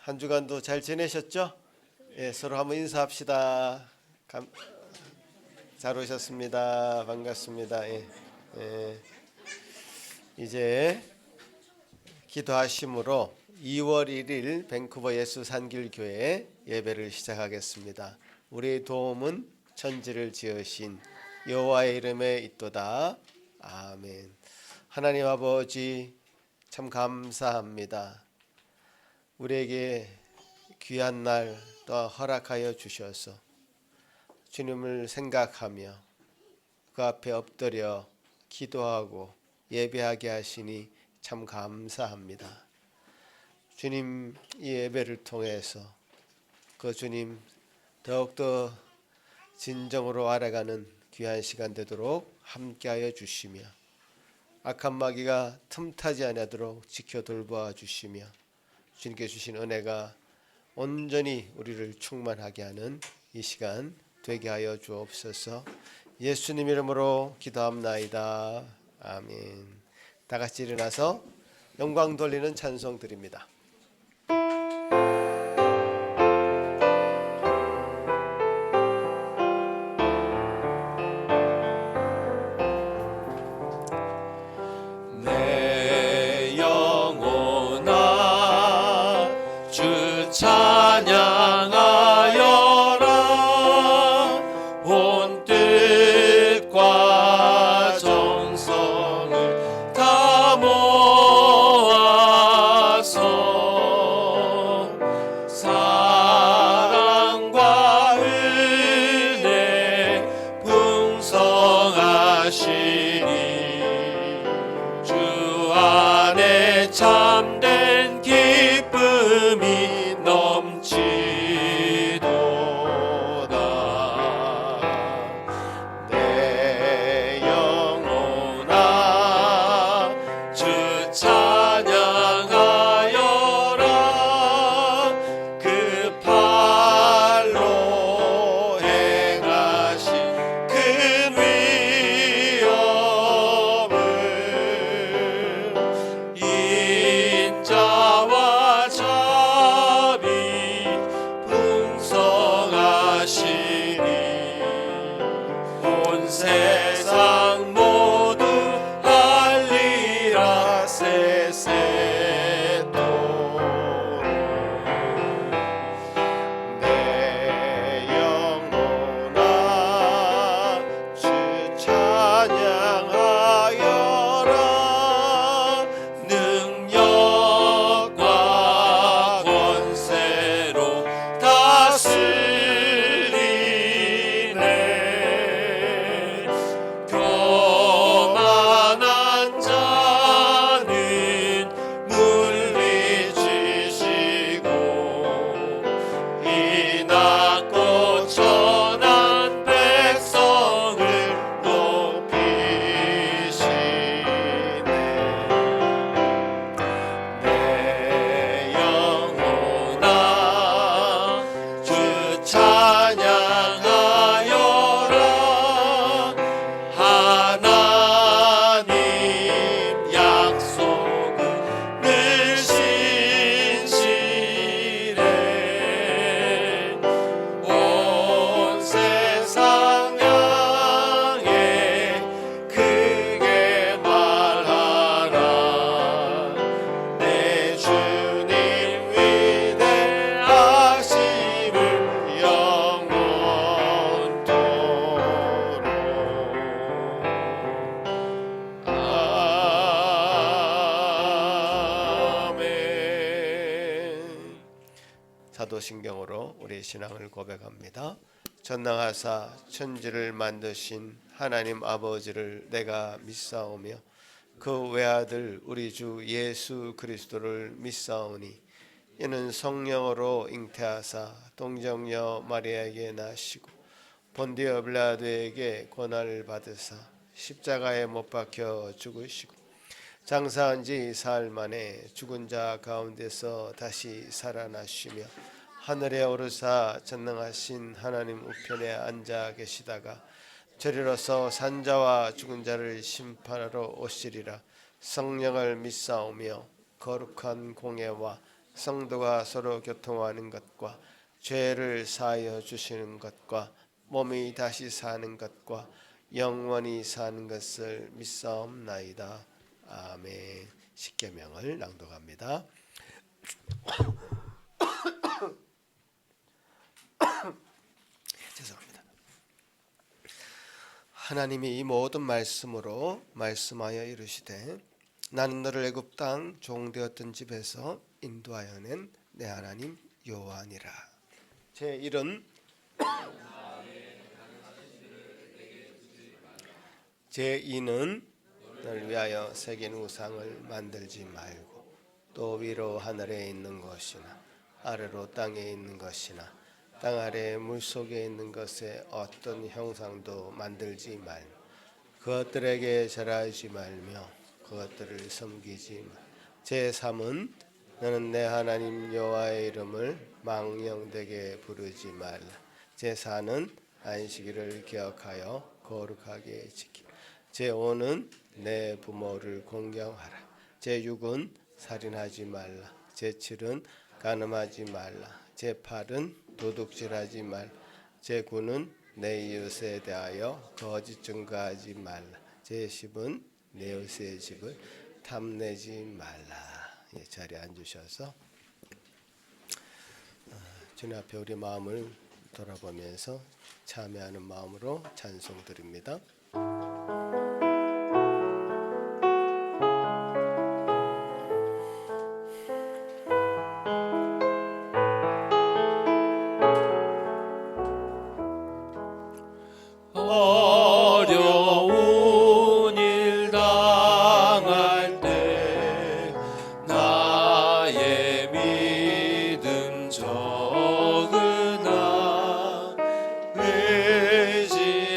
한 주간도 잘 지내셨죠? 예, 서로 한번 인사합시다. 잘 오셨습니다. 반갑습니다. 예. 이제 기도하심으로 2월 1일 밴쿠버 예수 산길교회 예배를 시작하겠습니다. 우리의 도움은 천지를 지으신 여호와의 이름에 있도다. 아멘. 하나님 아버지 참 감사합니다. 우리에게 귀한 날 또 허락하여 주셔서 주님을 생각하며 그 앞에 엎드려 기도하고 예배하게 하시니 참 감사합니다. 주님, 이 예배를 통해서 그 주님 더욱더 진정으로 알아가는 귀한 시간 되도록 함께하여 주시며 악한 마귀가 틈타지 않도록 지켜 돌보아 주시며 주님께 주신 은혜가 온전히 우리를 충만하게 하는 이 시간 되게 하여 주옵소서. 예수님 이름으로 기도합나이다. 아멘. 다 같이 일어나서 영광 돌리는 찬송 드립니다. 참된 기쁨이 넘치도다. 내 영혼아 주 찬양하여라. 그 팔로 행하신 큰 위엄을 인자와 자비 풍성하시니 온 세상 모두 알리라. 세세토록 내 영혼아 주 찬양하여라. 능력과 권세로 다스리네. 교만한 자는 물리치시고 이 낮고 천한 백성을 높이시네. 내 영혼아 주 찬양하여라. 하나님 약속은 늘 신실해. 온 세상 향해 크게 말하라. 내 주님 위대하심을 영원토록. 아멘. 사도신경으로 우리의 신앙을 고백합니다. 전능하사 천지를 만드신 하나님 아버지를 내가 믿사오며 그 외아들 우리 주 예수 그리스도를 믿사오니 이는 성령으로 잉태하사 동정녀 마리아에게 나시고 본디오 빌라도에게 고난을 받으사 십자가에 못 박혀 죽으시고 장사한 지 사흘 만에 죽은 자 가운데서 다시 살아나시며 하늘에 오르사 전능하신 하나님 우편에 앉아 계시다가 저리로서 산자와 죽은 자를 심판하러 오시리라. 성령을 믿사오며 거룩한 공예와 성도가 서로 교통하는 것과 죄를 사하여 주시는 것과 몸이 다시 사는 것과 영원히 사는 것을 믿사옵나이다. 아멘. 십계명을 낭독합니다. 죄송합니다. 하나님이 이 모든 말씀으로 말씀하여 이르시되 나는 너를 애굽 땅 종되었던 집에서 인도하여 낸 내 하나님 여호와니라. 제1은 제2는 너를 위하여 새긴 우상을 만들지 말고 또 위로 하늘에 있는 것이나 아래로 땅에 있는 것이나 땅 아래 물속에 있는 것에 어떤 형상도 만들지 말고 그것들에게 절하지 말며 그것들을 섬기지 말. 제3은 너는 내 하나님 여호와의 이름을 망령되게 부르지 말라. 제4는 안식일을 기억하여 거룩하게 지키라. 제5는 내 부모를 공경하라. 제6은 살인하지 말라. 제7은 간음하지 말라. 제8은 도둑질하지 말라. 제9는 내 이웃에 대하여 거짓 증거하지 말라. 제10은 내 이웃의 집을 탐내지 말라. 자리에 앉으셔서 주님 앞에 우리 마음을 돌아보면서 참여하는 마음으로 찬송 드립니다. 어려운 일 당할 때 나의 믿음 적으나 의지하는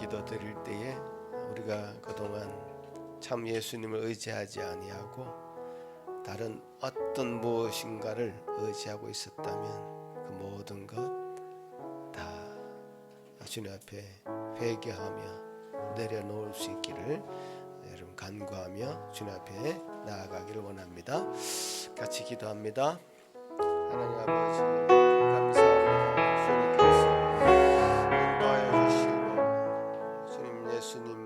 기도 드릴 때에 우리가 그동안 참 예수님을 의지하지 아니하고 다른 어떤 무엇인가를 의지하고 있었다면 그 모든 것 다 주님 앞에 회개하며 내려놓을 수 있기를 여러분 간구하며 주님 앞에 나아가기를 원합니다. 같이 기도합니다. 하나님 아버지 감사합니다. 주님께서 인도하여 주시고 주님 예수님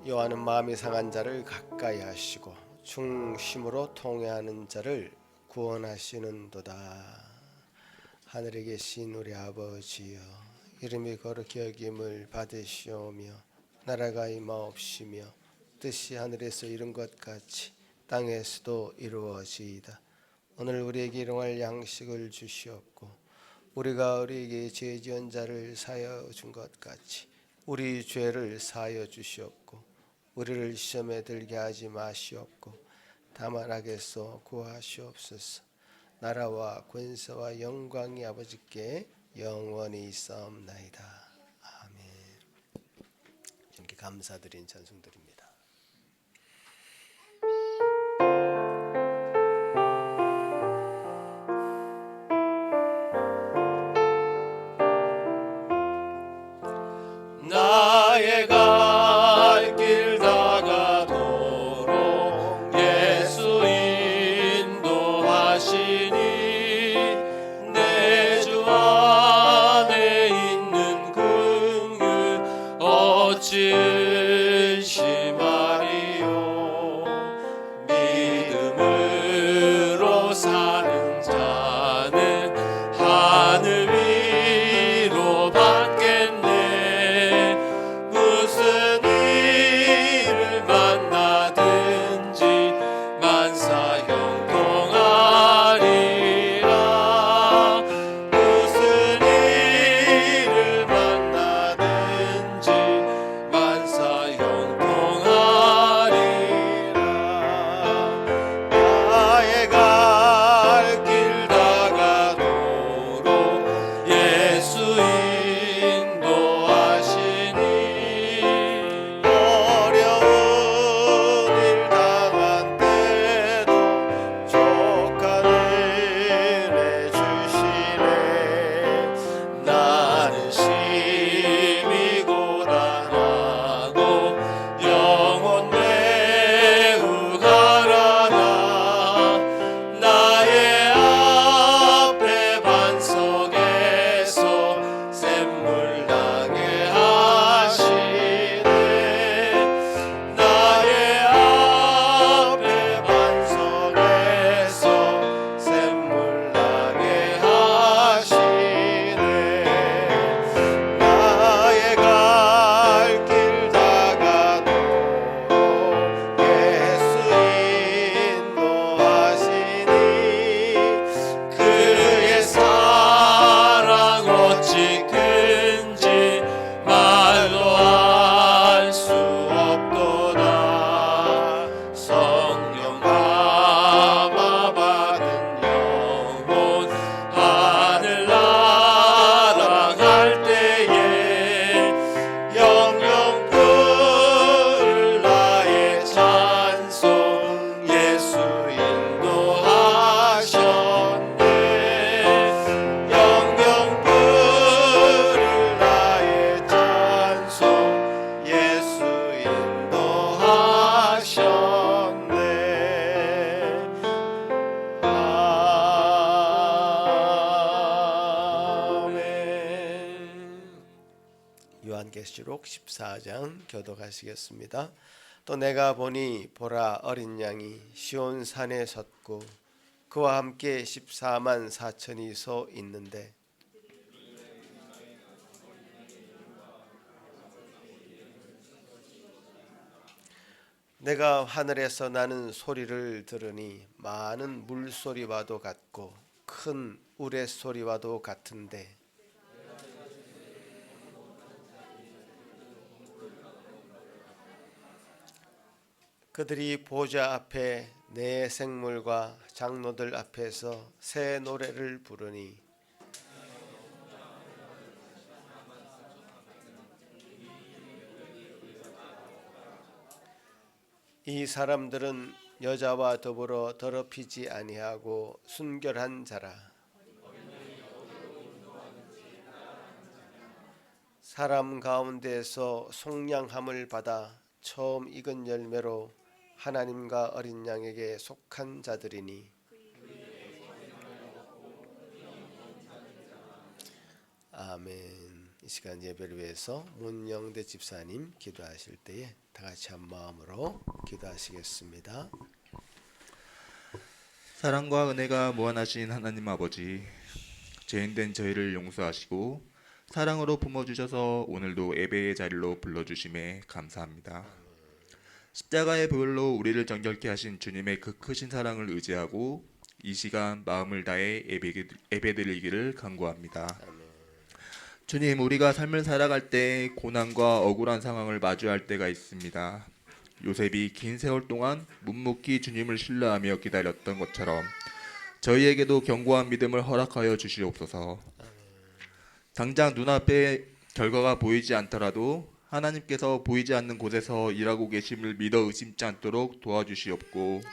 여호와는 마음이 상한 자를 가까이 하시고 중심으로 통회하는 자를 구원하시는도다. 하늘에 계신 우리 아버지여, 이름이 거룩히 여김을 받으시오며 나라가 임하옵시며 뜻이 하늘에서 이룬 것 같이 땅에서도 이루어지이다. 오늘 우리에게 일용할 양식을 주시옵고 우리가 우리에게 죄 지은 자를 사하여 준 것 같이 우리 죄를 사하여 주시옵고 우리를 시험에 들게 하지 마시옵고 다만 악에서 구하시옵소서. 나라와 권세와 영광이 아버지께 영원히 있사옵나이다. 아멘. 이렇게 감사드린 찬송드립니다. 나의 갈 길 다가도록 예수 인도하시니 내 주 안에 있는 긍휼 어찌 의심하리요. 믿음으로 사는 자는 하늘 위로 받겠네. 무슨 일을 만나든지 만사 형통하리라. 무슨 일을 만나든지 만사 계시록 14장 교독하시겠습니다. 또 내가 보니 보라 어린 양이 시온 산에 섰고 그와 함께 14만 4천이 서 있는데 내가 하늘에서 나는 소리를 들으니 많은 물소리와도 같고 큰 우레소리와도 같은데 그들이 보좌 앞에 내 생물과 장로들 앞에서 새 노래를 부르니 이 사람들은 여자와 더불어 더럽히지 아니하고 순결한 자라. 사람 가운데서 속량함을 받아 처음 익은 열매로 하나님과 어린 양에게 속한 자들이니 아멘. 이 시간 예배를 위해서 문영대 집사님 기도하실 때에 다 같이 한 마음으로 기도하시겠습니다. 사랑과 은혜가 무한하신 하나님 아버지, 죄인된 저희를 용서하시고 사랑으로 품어주셔서 오늘도 예배의 자리로 불러주심에 감사합니다. 십자가의 보혈로 우리를 정결케 하신 주님의 그 크신 사랑을 의지하고 이 시간 마음을 다해 예배드리기를 간구합니다. 주님, 우리가 삶을 살아갈 때 고난과 억울한 상황을 마주할 때가 있습니다. 요셉이 긴 세월 동안 묵묵히 주님을 신뢰하며 기다렸던 것처럼 저희에게도 견고한 믿음을 허락하여 주시옵소서. 당장 눈앞에 결과가 보이지 않더라도 하나님께서 보이지 않는 곳에서 일하고 계심을 믿어 의심치 않도록 도와주시옵고,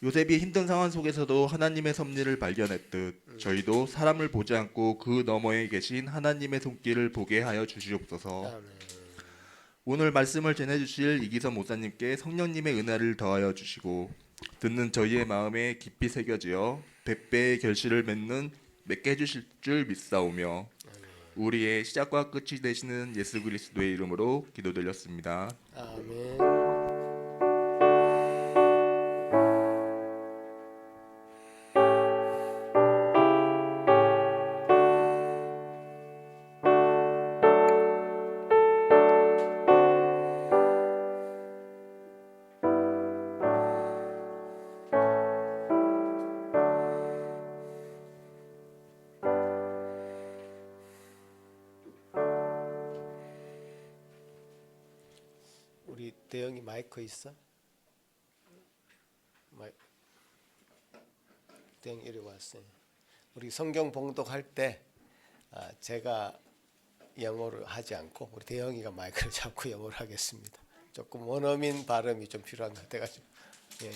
요셉이 힘든 상황 속에서도 하나님의 섭리를 발견했듯 저희도 사람을 보지 않고 그 너머에 계신 하나님의 손길을 보게 하여 주시옵소서. 오늘 말씀을 전해주실 이기선 목사님께 성령님의 은혜를 더하여 주시고 듣는 저희의 마음에 깊이 새겨지어 100배의 결실을 맺게 해주실 줄 믿사오며 우리의 시작과 끝이 되시는 예수 그리스도의 이름으로 기도드렸습니다. 아멘. 우리 대영이 마이크 있어? 대영 이리 왔어요. 우리 성경 봉독할 때 제가 영어를 하지 않고 우리 대영이가 마이크를 잡고 영어를 하겠습니다. 조금 원어민 발음이 좀 필요한 것 같아가지고. 예.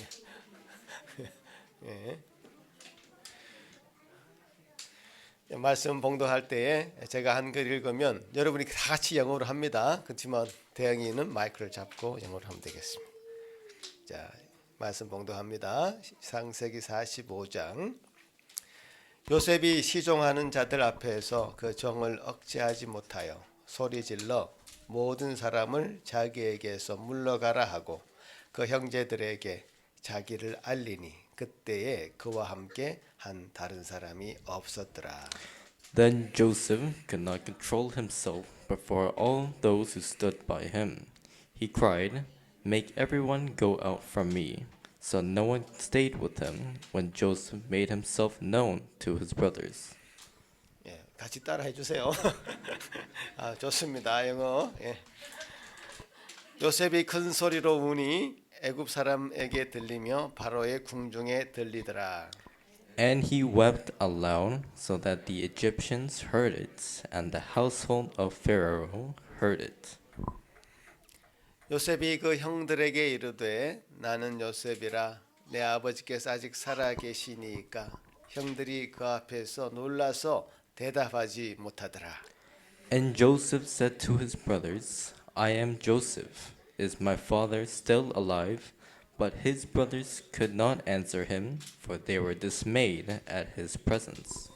예. 말씀 봉독할 때에 제가 한글 읽으면 여러분이 다 같이 영어로 합니다. 그렇지만 대영이는 마이크를 잡고 영어로 하면 되겠습니다. 자, 말씀 봉독합니다. 창세기 45장. 요셉이 시종하는 자들 앞에서 그 정을 억제하지 못하여 소리질러 모든 사람을 자기에게서 물러가라 하고 그 형제들에게 자기를 알리니 그때에 그와 함께 한 다른 사람이 없었더라. Then Joseph could not control himself before all those who stood by him. He cried, "Make everyone go out from me." So no one stayed with him when Joseph made himself known to his brothers. 예, 같이 따라해 주세요. 좋습니다. 영어. 예. 요셉이 큰 소리로 우니 애굽 사람에게 들리며 바로의 궁중에 들리더라. And he wept aloud so that the Egyptians heard it, and the household of Pharaoh heard it. 요셉이 그 형들에게 이르되 나는 요셉이라 내 아버지께서 아직 살아 계시니까 형들이 그 앞에서 놀라서 대답하지 못하더라. And Joseph said to his brothers, "I am Joseph. Is my father still alive?" But his brothers could not answer him, for they were dismayed at his presence.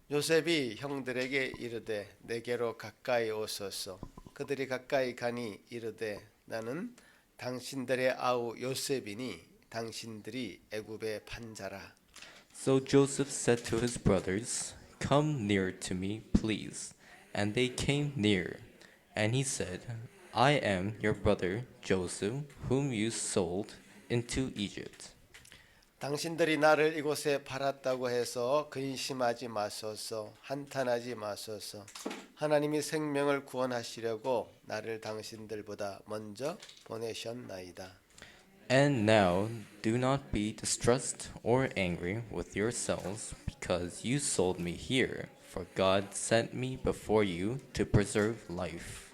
요셉이 형들에게 이르되 내게로 가까이 오소서 그들이 가까이 가니 이르되 나는 당신들의 아우 요셉이니 당신들이 애굽의 판자라. So Joseph said to his brothers, Come near to me, please. And they came near. And he said, I am your brother Joseph, whom you sold into Egypt. 당신들이 나를 이곳에 팔았다고 해서 근심하지 마소서, 한탄하지 마소서. 하나님이 생명을 구원하시려고 나를 당신들보다 먼저 보내셨나이다. And now do not be distressed or angry with yourselves because you sold me here, for God sent me before you to preserve life.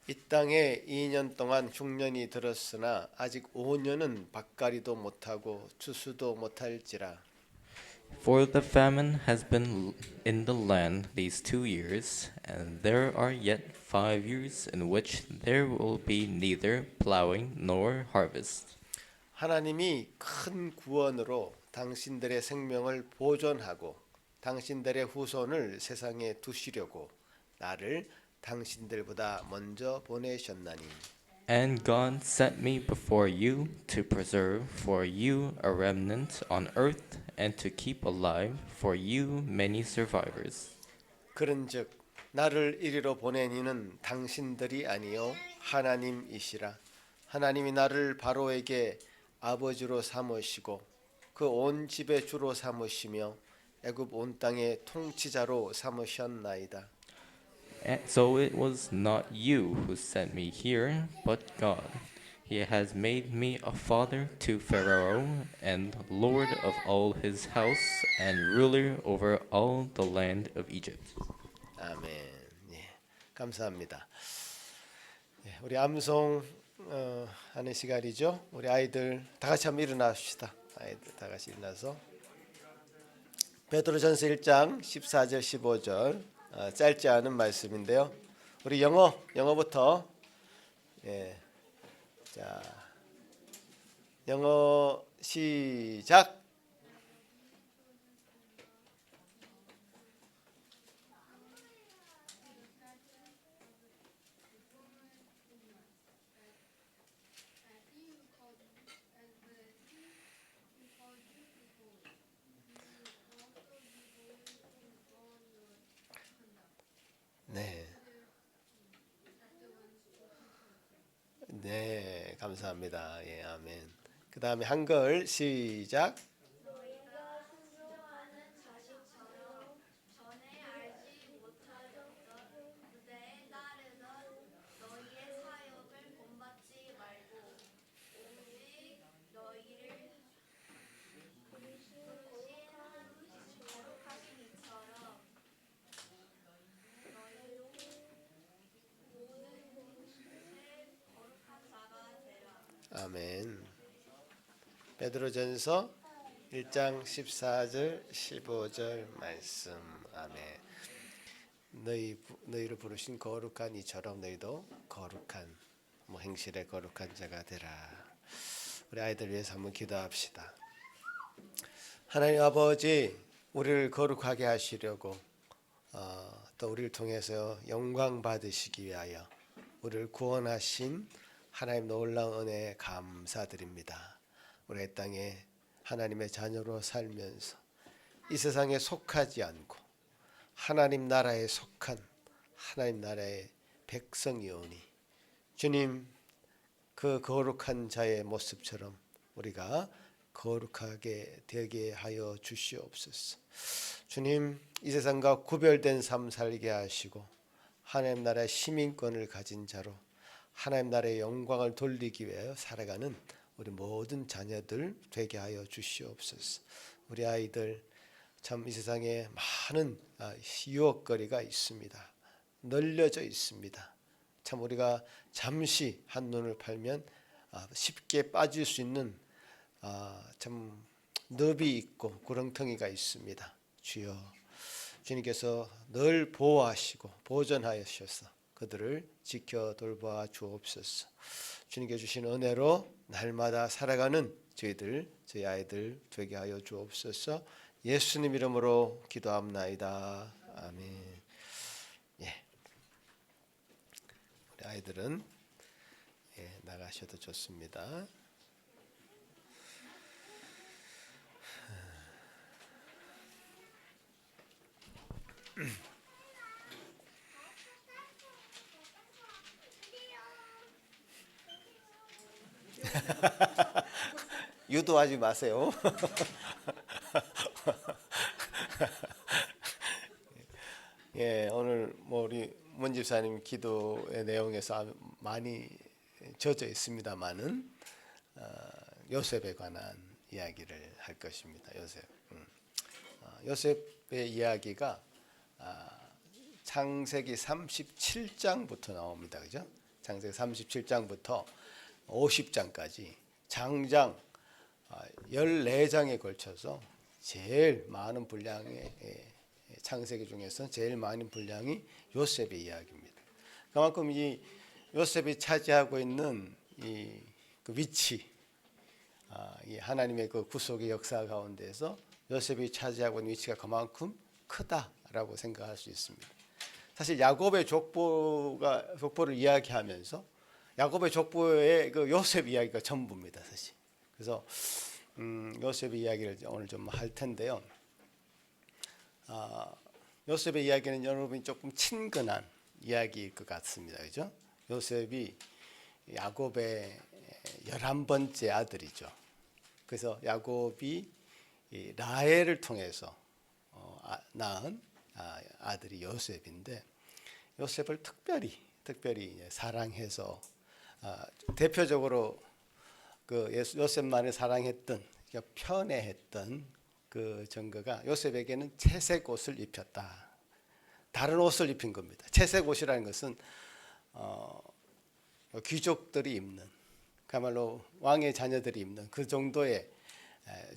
이 땅에 2년 동안 흉년이 들었으나 아직 5년은 밭갈이도 못하고 추수도 못할지라. For the famine has been in the land these 2 years, and there are yet 5 years in which there will be neither plowing nor harvest. 하나님이 큰 구원으로 당신들의 생명을 보존하고 당신들의 후손을 세상에 두시려고 나를 당신들보다 먼저 보내셨나니. And God sent me before you to preserve for you a remnant on earth and to keep alive for you many survivors. 그런즉 나를 이리로 보낸 이는 당신들이 아니요 하나님이시라. 하나님이 나를 바로에게 아버지로 삼으시고 그 온 집의 주로 삼으시며 애굽 온 땅의 통치자로 삼으셨나이다. And so it was not you who sent me here, but God. He has made me a father to Pharaoh and lord of all his house and ruler over all the land of Egypt. 아멘. 예, 감사합니다. 예, 우리 암송 하는 시간이죠. 우리 아이들 다 같이 한번 일어나십시다. 아이들 다 같이 일어나서 베드로전서 1장 14절 15절 짧지 않은 말씀인데요. 우리 영어부터 자 영어 시작. 네. 네, 감사합니다. 예, 아멘. 그 다음에 한글 시작. 너희가 순종하는 자식처럼 전에 알지 못하던 그대에 따르던 너희의 사역을 본받지 말고 오직 너희를 부르신 거룩하신 이처럼 너희도 모든 곳에 거룩한 자가 되라. 아멘. 베드로전서 1장 14절 15절 말씀. 아멘. 너희를 부르신 거룩한 이처럼 너희도 거룩한 행실에 거룩한 자가 되라. 우리 아이들 위해서 한번 기도합시다. 하나님 아버지, 우리를 거룩하게 하시려고 또 우리를 통해서 영광 받으시기 위하여 우리를 구원하신 하나님 놀라운 은혜에 감사드립니다. 우리 이 땅에 하나님의 자녀로 살면서 이 세상에 속하지 않고 하나님 나라에 속한 하나님 나라의 백성이오니 주님, 그 거룩한 자의 모습처럼 우리가 거룩하게 되게 하여 주시옵소서. 주님, 이 세상과 구별된 삶 살게 하시고 하나님 나라의 시민권을 가진 자로 하나님 나라의 영광을 돌리기 위하여 살아가는 우리 모든 자녀들 되게 하여 주시옵소서. 우리 아이들 참 이 세상에 많은 유혹거리가 있습니다. 널려져 있습니다. 참 우리가 잠시 한눈을 팔면 쉽게 빠질 수 있는 참 늪이 있고 구렁텅이가 있습니다. 주여, 주님께서 늘 보호하시고 보존하셔서 그들을 지켜 돌봐 주옵소서. 주님께 주신 은혜로 날마다 살아가는 저희 아이들 되게 하여 주옵소서. 예수님 이름으로 기도합나이다. 아멘. 예. 아이들은 나가셔도 좋습니다. 유도하지 마세요. 예, 오늘 뭐 우리 문 집사님 기도의 내용에서 많이 젖어 있습니다만은 요셉에 관한 이야기를 할 것입니다. 요셉. 요셉의 이야기가 창세기 37장부터 나옵니다. 그죠? 창세기 37장부터 50장까지 장장 14장에 걸쳐서 제일 많은 분량의 창세기 중에서 제일 많은 분량이 요셉의 이야기입니다. 그만큼 이 요셉이 차지하고 있는 그 위치, 이 하나님의 그 구속의 역사 가운데서 요셉이 차지하고 있는 위치가 그만큼 크다라고 생각할 수 있습니다. 사실 야곱의 족보를 이야기하면서 야곱의 족보의 그 요셉 이야기가 전부입니다, 사실. 그래서 요셉의 이야기를 오늘 좀 할 텐데요. 요셉의 이야기는 여러분이 조금 친근한 이야기일 것 같습니다, 그죠? 요셉이 야곱의 11번째 아들이죠. 그래서 야곱이 라헬을 통해서 낳은 아들이 요셉인데 요셉을 특별히 사랑해서 대표적으로 그 요셉만을 사랑했던 편애했던 그 증거가 요셉에게는 채색 옷을 입혔다. 다른 옷을 입힌 겁니다. 채색 옷이라는 것은 귀족들이 입는, 그야말로 왕의 자녀들이 입는 그 정도의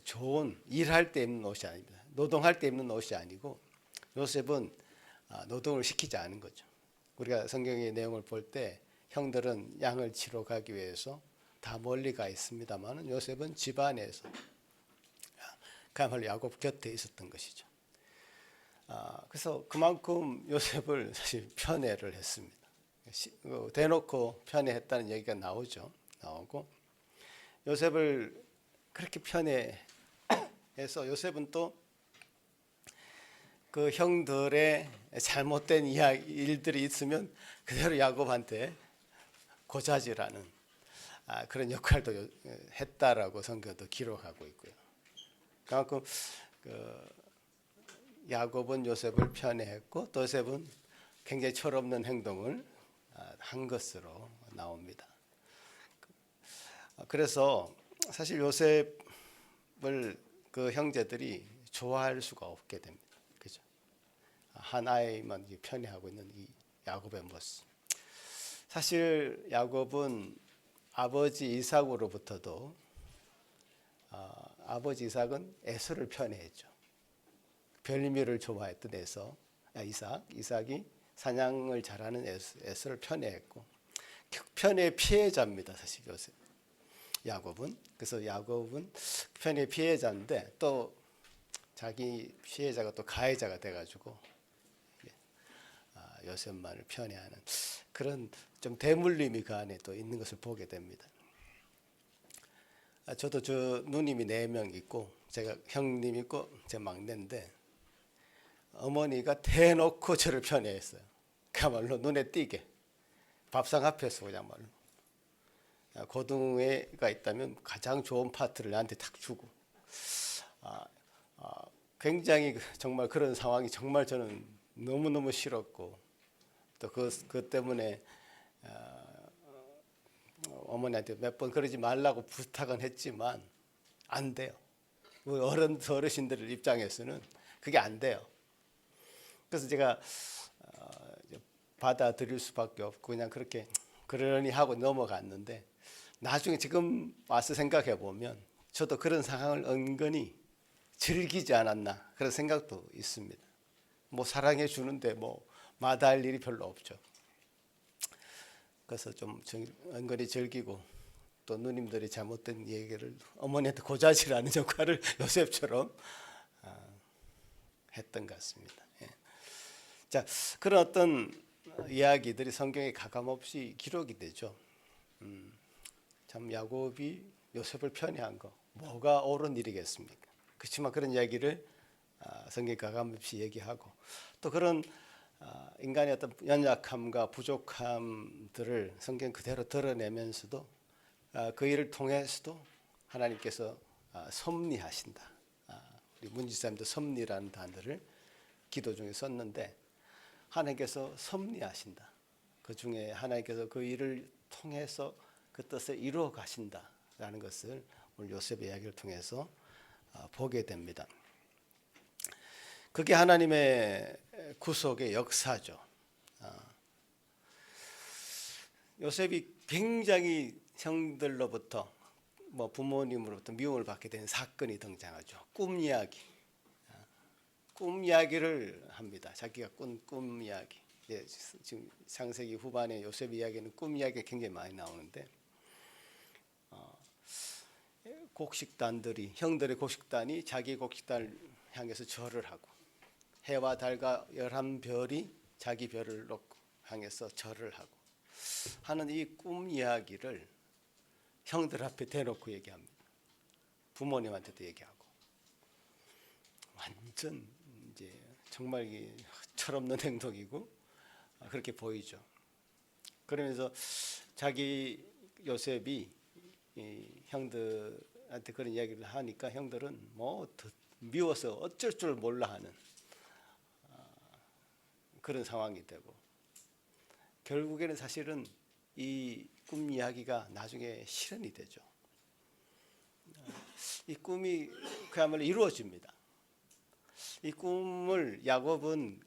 좋은 일할 때 입는 옷이 아닙니다. 노동할 때 입는 옷이 아니고 요셉은 노동을 시키지 않은 거죠. 우리가 성경의 내용을 볼 때 형들은 양을 치러 가기 위해서 다 멀리 가 있습니다만 요셉은 집안에서 그야말로 야곱 곁에 있었던 것이죠. 그래서 그만큼 요셉을 사실 편애를 했습니다. 대놓고 편애했다는 얘기가 나오고 요셉을 그렇게 편애해서 요셉은 또 그 형들의 잘못된 일들이 있으면 그대로 야곱한테 고자질하는 그런 역할도 했다라고 성경도 기록하고 있고요. 그만큼 야곱은 요셉을 편애했고 또 요셉은 굉장히 철없는 행동을 한 것으로 나옵니다. 그래서 사실 요셉을 그 형제들이 좋아할 수가 없게 됩니다. 그죠? 한 아이만 편애하고 있는 이 야곱의 모습. 사실 야곱은 아버지 이삭으로부터도 아버지 이삭은 에서를 편애했죠. 별미를 좋아했던 이삭이 사냥을 잘하는 에서를 편애했고 편애 피해자입니다. 사실 요셉 야곱은. 그래서 야곱은 편애 피해자인데 또 자기 피해자가 또 가해자가 돼가지고 요셉만을 편애하는 그런 좀 대물림이 그 안에 또 있는 것을 보게 됩니다. 저도 저 누님이 4명 있고 제가 형님 있고 제 막내인데 어머니가 대놓고 저를 편애했어요. 그야말로 눈에 띄게 밥상 앞에서 그야말로 고등애가 있다면 가장 좋은 파트를 나한테 탁 주고 굉장히 정말 그런 상황이 정말 저는 너무너무 싫었고 또 그 때문에 어머니한테 몇 번 그러지 말라고 부탁은 했지만 안 돼요. 어르신들 입장에서는 그게 안 돼요. 그래서 제가 받아들일 수밖에 없고 그냥 그렇게 그러니 하고 넘어갔는데 나중에 지금 와서 생각해 보면 저도 그런 상황을 은근히 즐기지 않았나 그런 생각도 있습니다. 뭐 사랑해 주는데 뭐 마다할 일이 별로 없죠. 그래서 좀 은근히 즐기고 또 누님들이 잘못된 얘기를 어머니한테 고자질하는 역할을 요셉처럼 했던 것 같습니다. 예. 자, 그런 어떤 이야기들이 성경에 가감없이 기록이 되죠. 참 야곱이 요셉을 편애한 거 뭐가 옳은 일이겠습니까? 그렇지만 그런 이야기를 성경에 가감없이 얘기하고 또 그런 인간의 어떤 연약함과 부족함들을 성경 그대로 드러내면서도 그 일을 통해서도 하나님께서 섭리하신다. 우리 문지사님도 섭리라는 단어를 기도 중에 썼는데 하나님께서 섭리하신다. 그 중에 하나님께서 그 일을 통해서 그 뜻을 이루어 가신다라는 것을 오늘 요셉의 이야기를 통해서 보게 됩니다. 그게 하나님의 구속의 역사죠. 요셉이 굉장히 형들로부터 뭐 부모님으로부터 미움을 받게 된 사건이 등장하죠. 꿈 이야기. 꿈 이야기를 합니다. 자기가 꾼 꿈 이야기. 지금 창세기 후반에 요셉 이야기는 꿈 이야기가 굉장히 많이 나오는데 곡식단들이 형들의 곡식단이 자기 곡식단을 향해서 절을 하고 해와 달과 11별이 자기 별을 놓고 향해서 절을 하고 하는 이 꿈 이야기를 형들 앞에 대놓고 얘기합니다. 부모님한테도 얘기하고 완전 이제 정말 철없는 행동이고 그렇게 보이죠. 그러면서 자기 요셉이 형들한테 그런 이야기를 하니까 형들은 뭐 미워서 어쩔 줄 몰라 하는 그런 상황이 되고 결국에는 사실은 이 꿈 이야기가 나중에 실현이 되죠. 이 꿈이 그야말로 이루어집니다. 이 꿈을 야곱은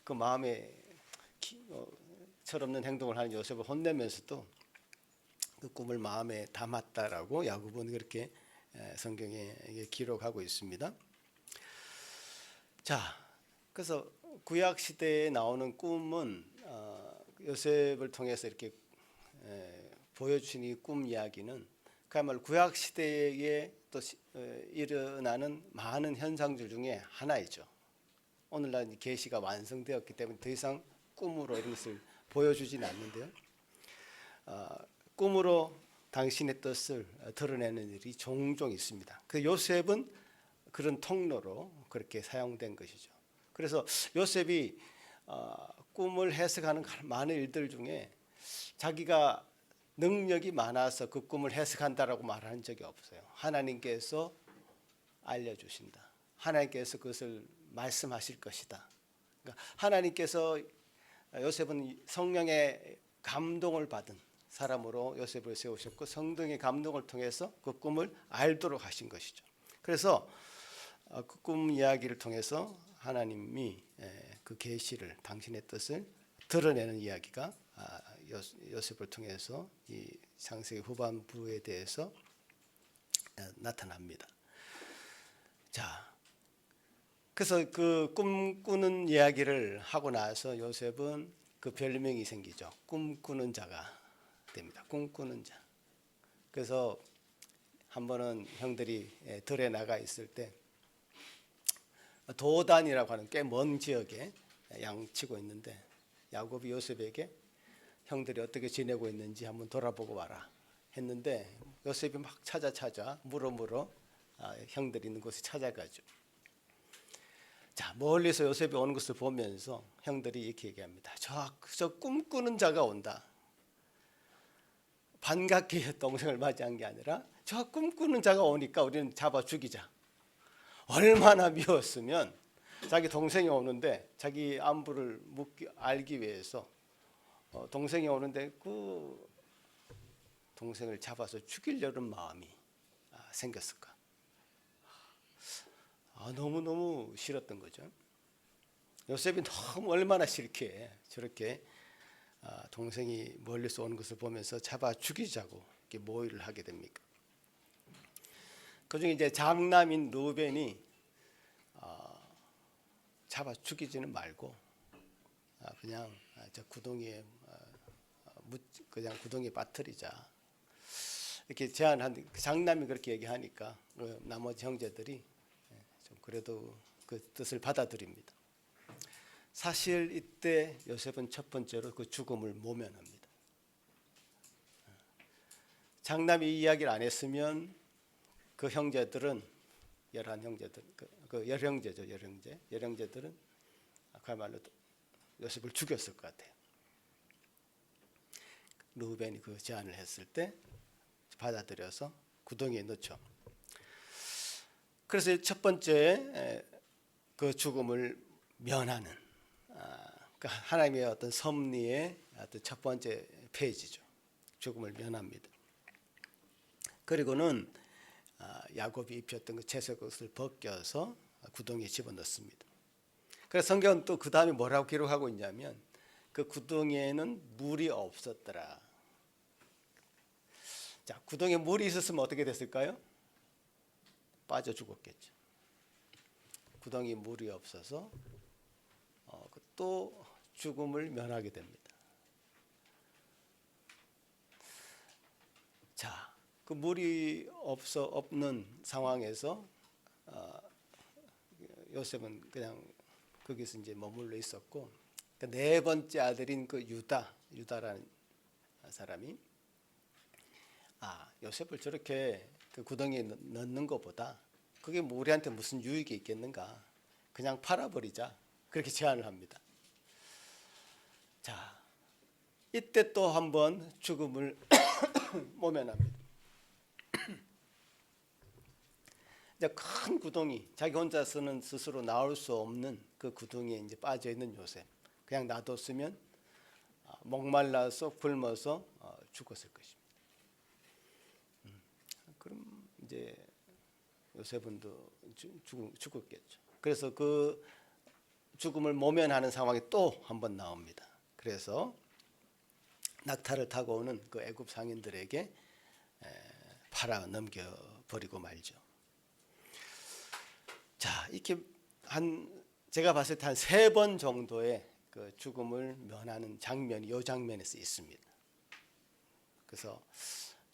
그 마음에 철없는 행동을 하는 요셉을 혼내면서도 그 꿈을 마음에 담았다라고 야곱은 그렇게 성경에 기록하고 있습니다. 자, 그래서 구약 시대에 나오는 꿈은 요셉을 통해서 이렇게 보여주신 이 꿈 이야기는 그야말로 구약 시대에 또 일어나는 많은 현상들 중에 하나이죠. 오늘날 계시가 완성되었기 때문에 더 이상 꿈으로 이런 것을 보여주지는 않는데요. 꿈으로 당신의 뜻을 드러내는 일이 종종 있습니다. 그 요셉은 그런 통로로 그렇게 사용된 것이죠. 그래서 요셉이 꿈을 해석하는 많은 일들 중에 자기가 능력이 많아서 그 꿈을 해석한다라고 말한 적이 없어요. 하나님께서 알려주신다. 하나님께서 그것을 말씀하실 것이다. 그러니까 하나님께서 요셉은 성령의 감동을 받은 사람으로 요셉을 세우셨고 성령의 감동을 통해서 그 꿈을 알도록 하신 것이죠. 그래서 그 꿈 이야기를 통해서 하나님이 그 계시를 당신의 뜻을 드러내는 이야기가 요셉을 통해서 이 창세기 후반부에 대해서 나타납니다. 자, 그래서 그 꿈꾸는 이야기를 하고 나서 요셉은 그 별명이 생기죠. 꿈꾸는 자가 됩니다. 꿈꾸는 자. 그래서 한 번은 형들이 들에 나가 있을 때 도단이라고 하는 꽤 먼 지역에 양치고 있는데 야곱이 요셉에게 형들이 어떻게 지내고 있는지 한번 돌아보고 와라 했는데 요셉이 막 찾아 물어 형들이 있는 곳에 찾아가죠. 자, 멀리서 요셉이 오는 것을 보면서 형들이 이렇게 얘기합니다. 저 꿈꾸는 자가 온다. 반갑게 동생을 맞이한 게 아니라 저 꿈꾸는 자가 오니까 우리는 잡아 죽이자. 얼마나 미웠으면 자기 동생이 오는데 자기 안부를 알기 위해서 동생이 오는데 그 동생을 잡아서 죽이려는 마음이 생겼을까? 너무너무 싫었던 거죠. 요셉이 너무 얼마나 싫게 저렇게 동생이 멀리서 오는 것을 보면서 잡아 죽이자고 이렇게 모의를 하게 됩니까? 그중에 이제 장남인 루벤이 잡아 죽이지는 말고 그냥 저 구덩이에 그냥 구덩이에 빠뜨리자 이렇게 제안한 장남이 그렇게 얘기하니까 나머지 형제들이 좀 그래도 그 뜻을 받아들입니다. 사실 이때 요셉은 첫 번째로 그 죽음을 모면합니다. 장남이 이 이야기를 안 했으면 그 형제들은 11형제들, 그 열형제죠, 열형제들은 그야말로 요셉을 죽였을 것 같아요. 르우벤이 그 제안을 했을 때 받아들여서 구덩이에 넣죠. 그래서 첫 번째 그 죽음을 면하는 그러니까 하나님의 어떤 섭리의 어떤 첫 번째 페이지죠. 죽음을 면합니다. 그리고는 야곱이 입혔던 그 채색옷을 벗겨서 구덩이에 집어넣습니다. 그래서 성경은 또 그 다음에 뭐라고 기록하고 있냐면 그 구덩이에는 물이 없었더라. 자, 구덩이에 물이 있었으면 어떻게 됐을까요? 빠져 죽었겠죠. 구덩이에 물이 없어서 또 죽음을 면하게 됩니다. 자, 그 물이 없는 상황에서 요셉은 그냥 거기서 이제 머물러 있었고, 그 네 번째 아들인 그 유다라는 사람이 요셉을 저렇게 그 구덩이에 넣는 것보다 그게 뭐 우리한테 무슨 유익이 있겠는가? 그냥 팔아버리자. 그렇게 제안을 합니다. 자, 이때 또 한번 죽음을 모면합니다. 이제 큰 구덩이, 자기 혼자서는 스스로 나올 수 없는 그 구덩이에 이제 빠져 있는 요셉. 그냥 놔뒀으면 목말라서 굶어서 죽었을 것입니다. 그럼 이제 요셉은 또 죽었겠죠. 그래서 그 죽음을 모면하는 상황이 또 한 번 나옵니다. 그래서 낙타를 타고 오는 그 애굽 상인들에게 팔아 넘겨버리고 말죠. 자, 이렇게 제가 봤을 때 한 3번 정도의 그 죽음을 면하는 장면이 이 장면에서 있습니다. 그래서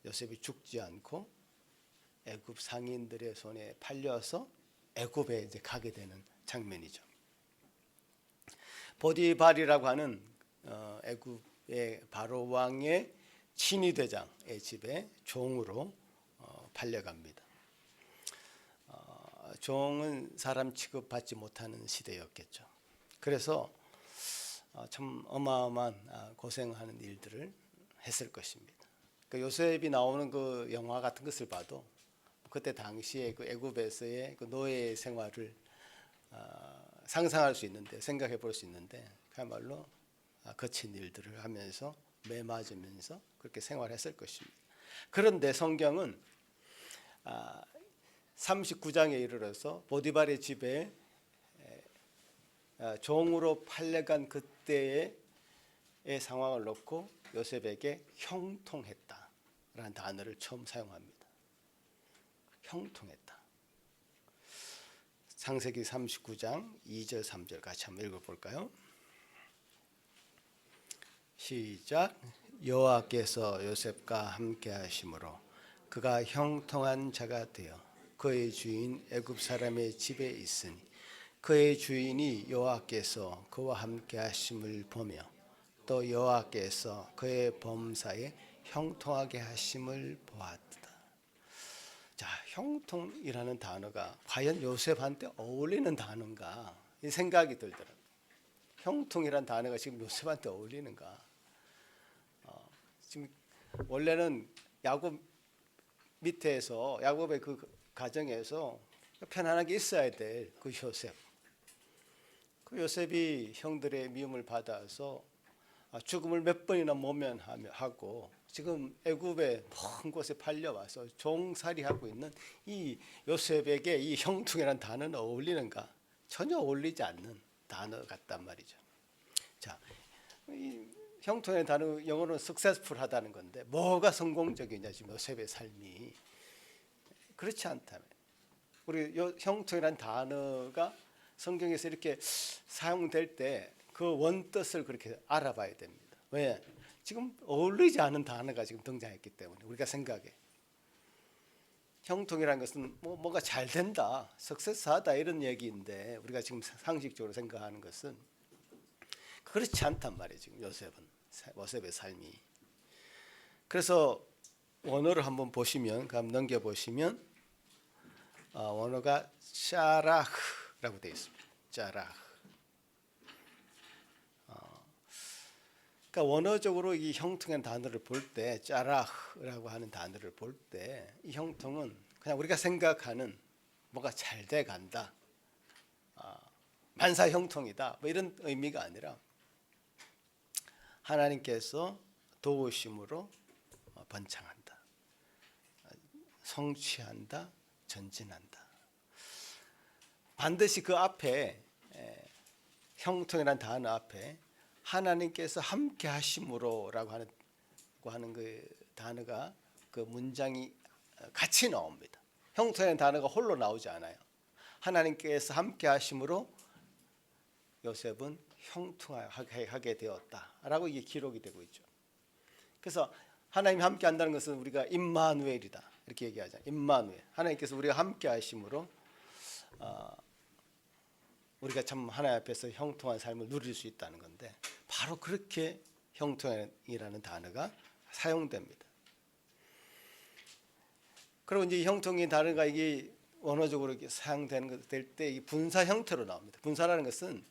요셉이 죽지 않고 애굽 상인들의 손에 팔려서 애굽에 이제 가게 되는 장면이죠. 보디발이라고 하는 애굽의 바로 왕의 친위 대장의 집에 종으로 팔려갑니다. 종은 사람 취급받지 못하는 시대였겠죠. 그래서 참 어마어마한 고생하는 일들을 했을 것입니다. 그 요셉이 나오는 그 영화 같은 것을 봐도 그때 당시에 그 애굽에서의 그 노예 생활을 상상할 수 있는데, 생각해 볼 수 있는데, 그야말로 거친 일들을 하면서 매 맞으면서 그렇게 생활했을 것입니다. 그런데 성경은 39장에 이르러서 보디발의 집에 종으로 팔려간 그때의 상황을 놓고 요셉에게 형통했다라는 단어를 처음 사용합니다. 형통했다. 창세기 39장 2절 3절 같이 한번 읽어볼까요? 시작. 여호와께서 요셉과 함께 하심으로 그가 형통한 자가 되어 그의 주인 애굽 사람의 집에 있으니 그의 주인이 여호와께서 그와 함께 하심을 보며 또 여호와께서 그의 범사에 형통하게 하심을 보았다. 자, 형통이라는 단어가 과연 요셉한테 어울리는 단어인가? 이 생각이 들더라고요. 형통이라는 단어가 지금 요셉한테 어울리는가? 지금 원래는 야곱 밑에서 야곱의 그 가정에서 편안하게 있어야 될 그 요셉. 그 요셉이 형들의 미움을 받아서 죽음을 몇 번이나 모면하고 지금 애굽의 먼 곳에 팔려와서 종살이하고 있는 이 요셉에게 이 형통이라는 단어는 어울리는가? 전혀 어울리지 않는 단어 같단 말이죠. 자, 이 형통의 단어 영어로는 successful하다는 건데 뭐가 성공적이냐 지금 요셉의 삶이 그렇지 않다면 우리 형통이라는 단어가 성경에서 이렇게 사용될 때 그 원뜻을 그렇게 알아봐야 됩니다. 왜? 지금 어울리지 않은 단어가 지금 등장했기 때문에 우리가 생각해 형통이라는 것은 뭐가 잘 된다, 석세스하다 이런 얘기인데 우리가 지금 상식적으로 생각하는 것은 그렇지 않단 말이에요. 지금 요셉의 삶이. 그래서 원어를 한번 보시면, 그럼 넘겨 보시면 원어가 짜라흐라고 되어 있습니다. 짜라흐. 그러니까 원어적으로 이 형통의 단어를 볼 때, 짜라흐라고 하는 단어를 볼 때, 이 형통은 그냥 우리가 생각하는 뭐가 잘 돼 간다, 만사 형통이다, 뭐 이런 의미가 아니라 하나님께서 도우심으로 번창한다, 성취한다, 전진한다. 반드시 그 앞에, 형통이라는 단어 앞에 하나님께서 함께 하심으로라고 하는 그 단어가, 그 문장이 같이 나옵니다. 형통이라는 단어가 홀로 나오지 않아요. 하나님께서 함께 하심으로 요셉은 형통하게 되었다라고 이게 기록이 되고 있죠. 그래서 하나님이 함께 한다는 것은 우리가 임마누엘이다 이렇게 얘기하잖아요. 임마누엘, 하나님께서 우리가 함께 하심으로 우리가 참 하나님 앞에서 형통한 삶을 누릴 수 있다는 건데, 바로 그렇게 형통이라는 단어가 사용됩니다. 그리고 이제 형통의 단어가 이게 원어적으로 이렇게 사용되는 될 때 이 분사 형태로 나옵니다. 분사라는 것은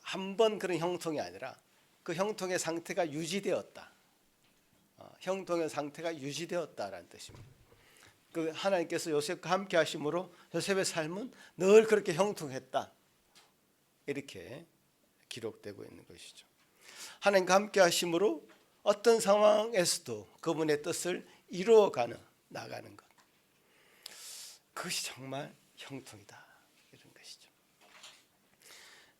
한 번 그런 형통이 아니라 그 형통의 상태가 유지되었다. 형통의 상태가 유지되었다라는 뜻입니다. 그 하나님께서 요셉과 함께 하심으로 요셉의 삶은 늘 그렇게 형통했다, 이렇게 기록되고 있는 것이죠. 하나님과 함께 하심으로 어떤 상황에서도 그분의 뜻을 이루어가는, 나가는 것, 그것이 정말 형통이다, 이런 것이죠.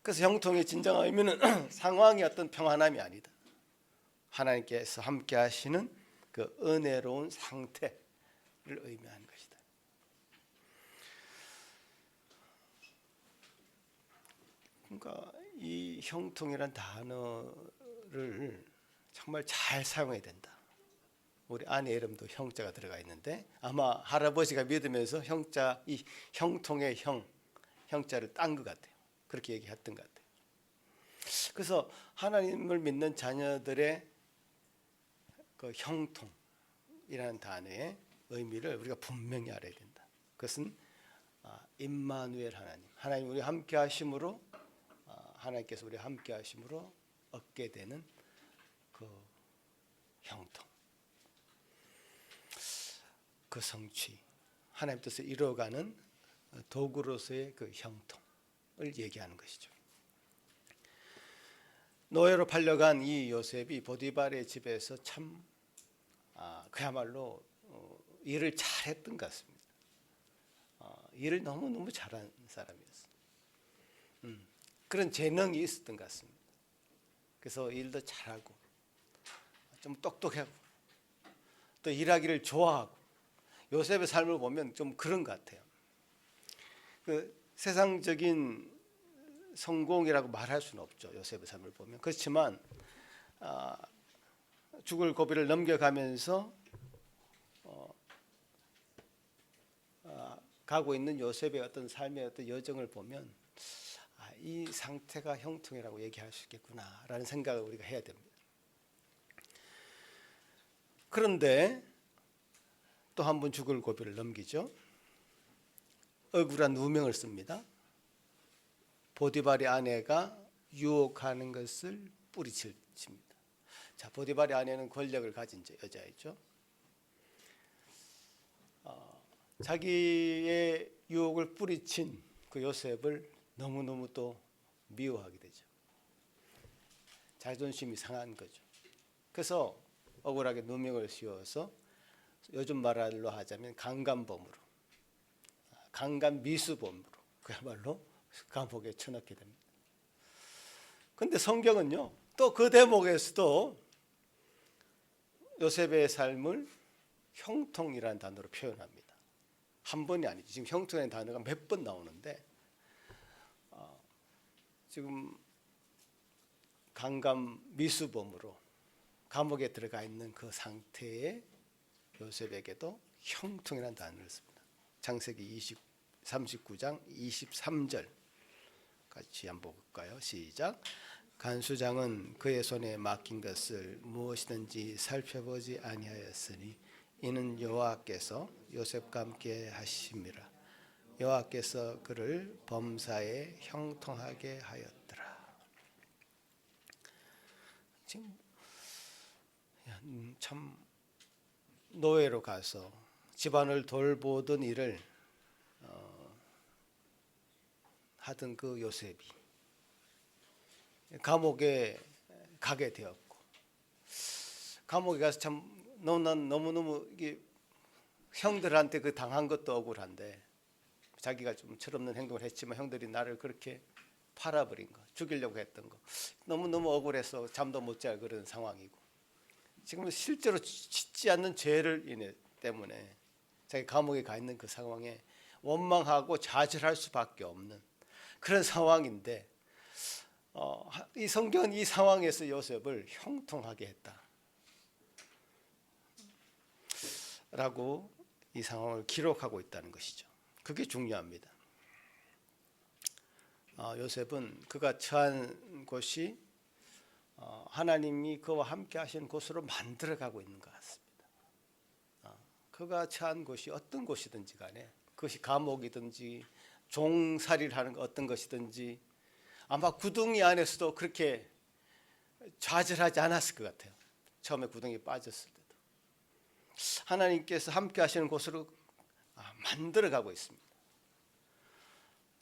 그래서 형통의 진정한 의미는 상황의 어떤 평안함이 아니다, 하나님께서 함께 하시는 그 은혜로운 상태를 의미하는 것이다. 그러니까 이 형통이란 단어를 정말 잘 사용해야 된다. 우리 아내 이름도 형자가 들어가 있는데 아마 할아버지가 믿으면서 이 형통의 형자를 딴 것 같아요. 그렇게 얘기했던 것 같아요. 그래서 하나님을 믿는 자녀들의 그 형통이라는 단어의 의미를 우리가 분명히 알아야 된다. 그것은 임마누엘 하나님 우리 함께 하심으로, 하나님께서 우리 함께 하심으로 얻게 되는 그 형통, 그 성취, 하나님 뜻을 이루어가는 도구로서의 그 형통을 얘기하는 것이죠. 노예로 팔려간 이 요셉이 보디발의 집에서 참 그야말로 일을 잘했던 것 같습니다. 일을 너무너무 잘한 사람이었어요. 그런 재능이 있었던 것 같습니다. 그래서 일도 잘하고 좀 똑똑하고 또 일하기를 좋아하고, 요셉의 삶을 보면 좀 그런 것 같아요. 그 세상적인 성공이라고 말할 수는 없죠, 요셉의 삶을 보면. 그렇지만 죽을 고비를 넘겨가면서 가고 있는 요셉의 어떤 삶의 어떤 여정을 보면 이 상태가 형통이라고 얘기할 수 있겠구나라는 생각을 우리가 해야 됩니다. 그런데 또 한 번 죽을 고비를 넘기죠. 억울한 누명을 씁니다. 보디발의 아내가 유혹하는 것을 뿌리칩니다. 자, 보디발의 아내는 권력을 가진 여자이죠. 자기의 유혹을 뿌리친 그 요셉을 너무너무 또 미워하게 되죠. 자존심이 상한 거죠. 그래서 억울하게 누명을 씌워서 요즘 말로 하자면 강간범으로, 강간미수범으로 그야말로 감옥에 쳐넣게 됩니다. 그런데 성경은요, 또 그 대목에서도 요셉의 삶을 형통이라는 단어로 표현합니다. 한 번이 아니죠. 지금 형통이라는 단어가 몇 번 나오는데 지금 강간미수범으로 감옥에 들어가 있는 그 상태의 요셉에게도 형통이라는 단어를 씁니다. 창세기 39장 23절 같이 한번 볼까요? 시작. 간수장은 그의 손에 맡긴 것을 무엇이든지 살펴보지 아니하였으니 이는 여호와께서 요셉과 함께 하심이라. 여호와께서 그를 범사에 형통하게 하였더라. 지금 참 노예로 가서 집안을 돌보던 일을 하던 그 요셉이 감옥에 가게 되었고, 감옥에 가서 참 너무너무 이게 형들한테 그 당한 것도 억울한데, 자기가 좀 철없는 행동을 했지만 형들이 나를 그렇게 팔아버린 거, 죽이려고 했던 거 너무너무 억울해서 잠도 못 잘 그런 상황이고, 지금 실제로 짓지 않는 죄를 인해 때문에 자기 감옥에 가 있는 그 상황에 원망하고 좌절할 수밖에 없는 그런 상황인데, 이 성경은 이 상황에서 요셉을 형통하게 했다 라고 이 상황을 기록하고 있다는 것이죠. 그게 중요합니다. 요셉은 그가 처한 곳이 하나님이 그와 함께 하시는 곳으로 만들어가고 있는 것 같습니다. 그가 처한 곳이 어떤 곳이든지 간에, 그것이 감옥이든지 종살이를 하는 어떤 것이든지, 아마 구덩이 안에서도 그렇게 좌절하지 않았을 것 같아요. 처음에 구덩이에 빠졌을 때도 하나님께서 함께 하시는 곳으로 만들어가고 있습니다.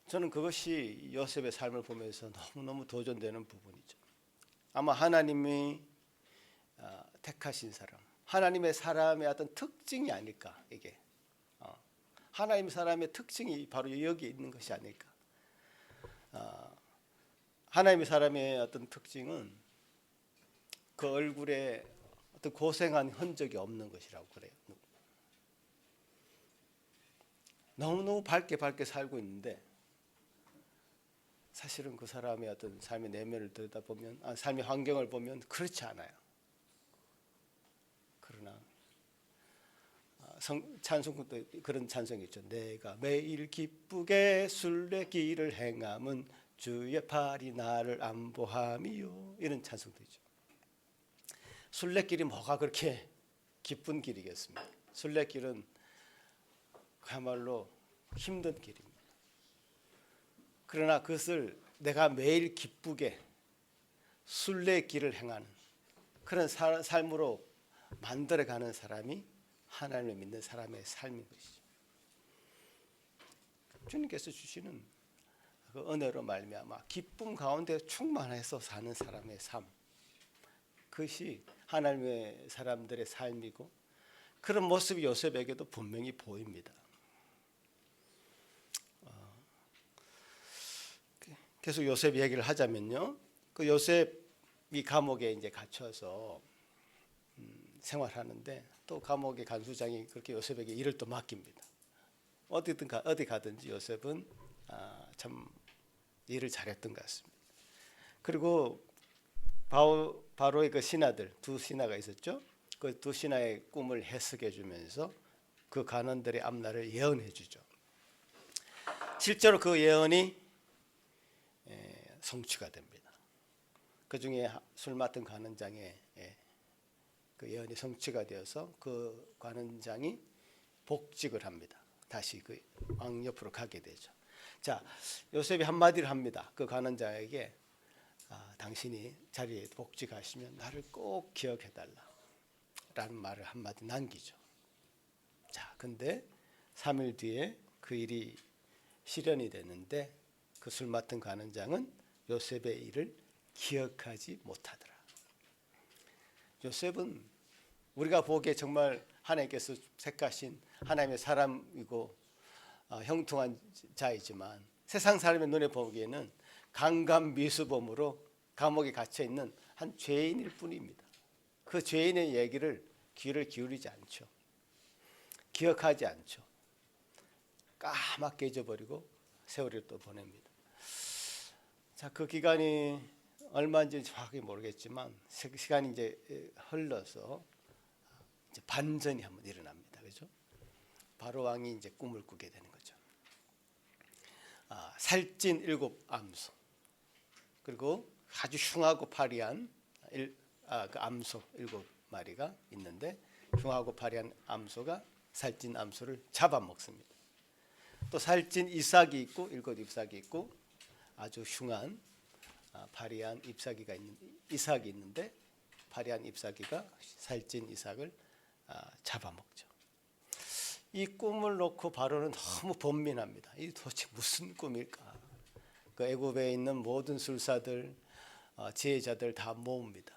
저는 그것이 요셉의 삶을 보면서 너무너무 도전되는 부분이죠. 아마 하나님이 택하신 사람, 하나님의 사람의 어떤 특징이 아닐까. 이게 하나님의 사람의 특징이 바로 여기에 있는 것이 아닐까. 하나님의 사람의 어떤 특징은 그 얼굴에 어떤 고생한 흔적이 없는 것이라고 그래요. 너무너무 밝게 살고 있는데 사실은 그 사람의 어떤 삶의 내면을 들여다보면, 삶의 환경을 보면 그렇지 않아요. 그러나 찬송도 그런 찬송이 있죠. 내가 매일 기쁘게 순례길을 행함은 주의 팔이 나를 안보함이요. 이런 찬송도 있죠. 순례길이 뭐가 그렇게 기쁜 길이겠습니까? 순례길은 그야말로 힘든 길입니다. 그러나 그것을 내가 매일 기쁘게 순례길을 행하는 그런 삶으로 만들어가는 사람이 하나님을 믿는 사람의 삶인 것이죠. 주님께서 주시는 그 은혜로 말미암아 기쁨 가운데 충만해서 사는 사람의 삶, 그것이 하나님의 사람들의 삶이고, 그런 모습이 요셉에게도 분명히 보입니다. 계속 요셉 얘기를 하자면요, 그 요셉이 감옥에 이제 갇혀서 생활하는데, 또 감옥의 간수장이 그렇게 요셉에게 일을 또 맡깁니다. 어디 가든지 요셉은 참 일을 잘했던 것 같습니다. 그리고 바로의 그 신하들, 두 신하가 있었죠. 그 두 신하의 꿈을 해석해 주면서 그 간원들의 앞날을 예언해 주죠. 실제로 그 예언이 성취가 됩니다. 그 중에 술 맡은 관원장의 그 예언이 성취가 되어서 그 관원장이 복직을 합니다. 다시 그 왕 옆으로 가게 되죠. 자, 요셉이 한마디를 합니다. 그 관원장에게 당신이 자리에 복직하시면 나를 꼭 기억해달라 라는 말을 한마디 남기죠. 자, 근데 3일 뒤에 그 일이 실현이 되는데 그 술 맡은 관원장은 요셉의 일을 기억하지 못하더라. 요셉은 우리가 보기에 정말 하나님께서 택하신 하나님의 사람이고 형통한 자이지만, 세상 사람의 눈에 보기에는 강간미수범으로 감옥에 갇혀 있는 한 죄인일 뿐입니다. 그 죄인의 얘기를 귀를 기울이지 않죠. 기억하지 않죠. 까맣게 잊어버리고 세월을 또 보냅니다. 자, 그 기간이 얼마인지 정확히 모르겠지만 시간이 이제 흘러서 이제 반전이 한번 일어납니다. 그죠? 바로 왕이 이제 꿈을 꾸게 되는 거죠. 살찐 7 암소, 그리고 아주 흉하고 파리한 그 암소 7마리가 있는데 흉하고 파리한 암소가 살찐 암소를 잡아먹습니다. 또 살찐 이삭이 있고 7잎사귀 있고 아주 흉한 파리한 잎사귀가 있는 이삭이 있는데 파리한 잎사귀가 살찐 이삭을 잡아먹죠. 이 꿈을 놓고 바로는 너무 번민합니다. 이 도대체 무슨 꿈일까? 그 애굽에 있는 모든 술사들, 지혜자들 다 모읍니다.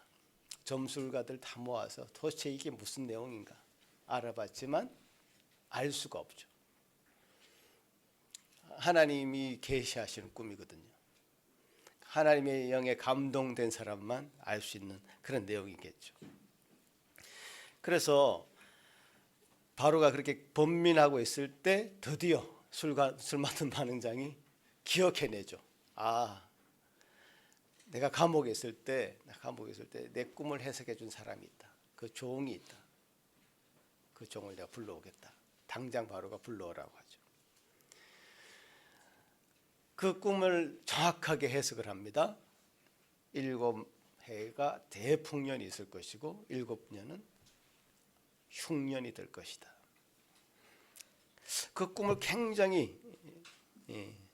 점술가들 다 모아서 도대체 이게 무슨 내용인가 알아봤지만 알 수가 없죠. 하나님이 계시하시는 꿈이거든요. 하나님의 영에 감동된 사람만 알 수 있는 그런 내용이겠죠. 그래서 바로가 그렇게 번민하고 있을 때 드디어 술 맡은 반응장이 기억해내죠. 내가 감옥에 있을 때 내 꿈을 해석해 준 사람이 있다. 그 종이 있다. 그 종을 내가 불러오겠다. 당장 바로가 불러오라고 하죠. 그 꿈을 정확하게 해석을 합니다. 7해가 대풍년이 있을 것이고 7년은 흉년이 될 것이다. 그 꿈을 굉장히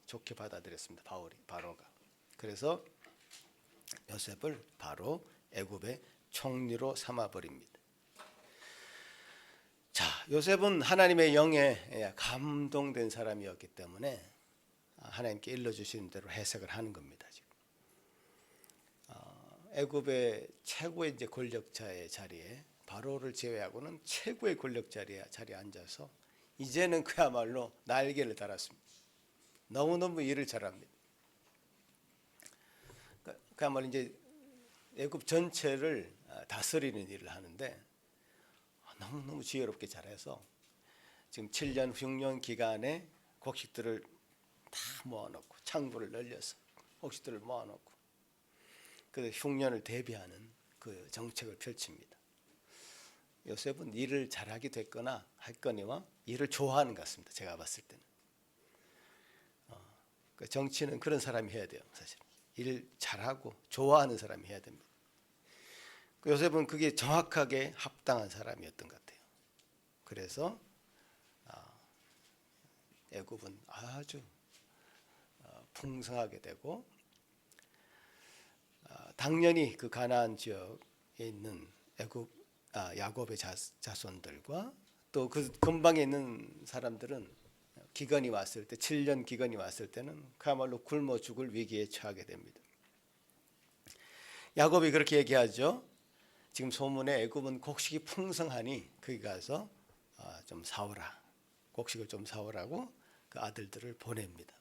좋게 받아들였습니다. 바로가. 그래서 요셉을 바로 애굽의 총리로 삼아버립니다. 자, 요셉은 하나님의 영에 감동된 사람이었기 때문에 하나님께 일러주시는 대로 해석을 하는 겁니다. 지금 애굽의 최고의 이제 권력자의 자리에 바로를 제외하고는 최고의 권력 자리에 앉아서 이제는 그야말로 날개를 달았습니다. 너무너무 일을 잘합니다. 그야말로 이제 애굽 전체를 다스리는 일을 하는데 너무너무 지혜롭게 잘해서 지금 7년 흉년 기간에 곡식들을 다 모아놓고 창고를 늘려서 곡식들을 모아놓고 그 흉년을 대비하는 그 정책을 펼칩니다. 요셉은 일을 잘하게 됐거나 할거니와 일을 좋아하는 것 같습니다. 제가 봤을 때는 그 정치는 그런 사람이 해야 돼요. 사실 일 잘하고 좋아하는 사람이 해야 됩니다. 그 요셉은 그게 정확하게 합당한 사람이었던 것 같아요. 그래서 애굽은 아주 풍성하게 되고 당연히 그 가나안 지역에 있는 야곱의 자손들과 또 그 근방에 있는 사람들은 기근이 왔을 때 7년 기근이 왔을 때는 그야말로 굶어 죽을 위기에 처하게 됩니다. 야곱이 그렇게 얘기하죠. 지금 소문에 애굽은 곡식이 풍성하니 거기 가서 좀 사오라. 곡식을 좀 사오라고 그 아들들을 보냅니다.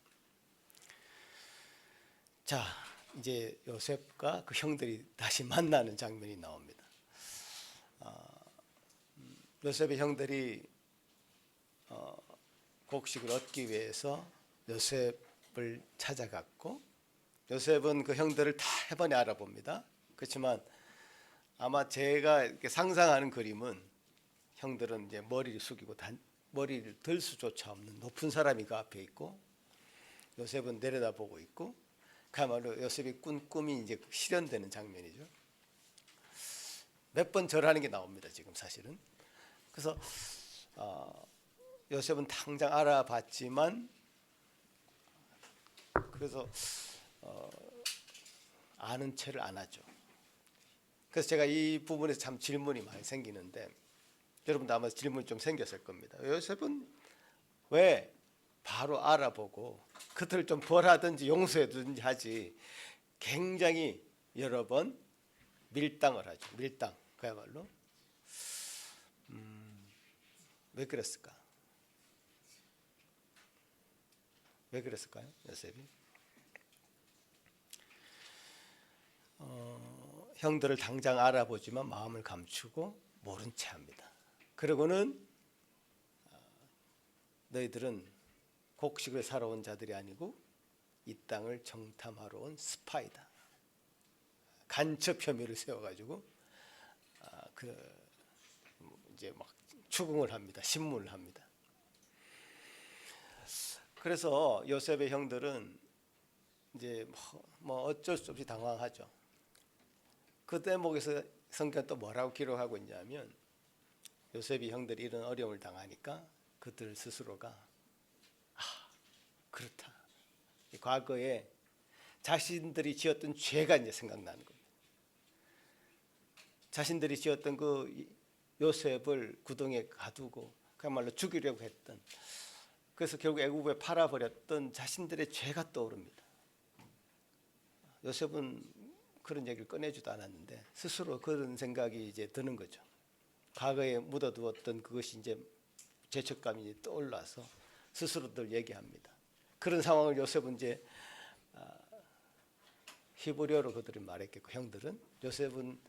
자, 이제 요셉과 그 형들이 다시 만나는 장면이 나옵니다. 요셉의 형들이 곡식을 얻기 위해서 요셉을 찾아갔고 요셉은 그 형들을 다 해번에 알아봅니다. 그렇지만 아마 제가 이렇게 상상하는 그림은 형들은 이제 머리를 숙이고 머리를 들 수조차 없는 높은 사람이 그 앞에 있고 요셉은 내려다보고 있고 그야말로 요셉이 꾼 꿈이 이제 실현되는 장면이죠. 몇 번 절하는 게 나옵니다. 지금 사실은. 그래서 요셉은 당장 알아봤지만 그래서 아는 체를 안 하죠. 그래서 제가 이 부분에서 참 질문이 많이 생기는데 여러분도 아마 질문이 좀 생겼을 겁니다. 요셉은 왜 바로 알아보고 그들을 좀 벌하든지 용서해든지 하지 굉장히 여러 번 밀당을 하죠. 밀당 그야말로 왜 그랬을까? 왜 그랬을까요? 요셉이 형들을 당장 알아보지만 마음을 감추고 모른 채 합니다. 그러고는 너희들은 곡식을 사러 온 자들이 아니고 이 땅을 정탐하러 온 스파이다. 간첩 혐의를 세워가지고 이제 막 추궁을 합니다. 신문을 합니다. 그래서 요셉의 형들은 이제 뭐 어쩔 수 없이 당황하죠. 그 대목에서 성경 또 뭐라고 기록하고 있냐면 요셉이 형들이 이런 어려움을 당하니까 그들 스스로가 그렇다. 과거에 자신들이 지었던 죄가 이제 생각나는 겁니다. 자신들이 지었던 그 요셉을 구덩이에 가두고 그야말로 죽이려고 했던, 그래서 결국 애국에 팔아버렸던 자신들의 죄가 떠오릅니다. 요셉은 그런 얘기를 꺼내지도 않았는데 스스로 그런 생각이 이제 드는 거죠. 과거에 묻어두었던 그것이 이제 죄책감이 떠올라서 스스로들 얘기합니다. 그런 상황을 요셉은 이제 히브리어로 그들이 말했겠고, 형들은 요셉은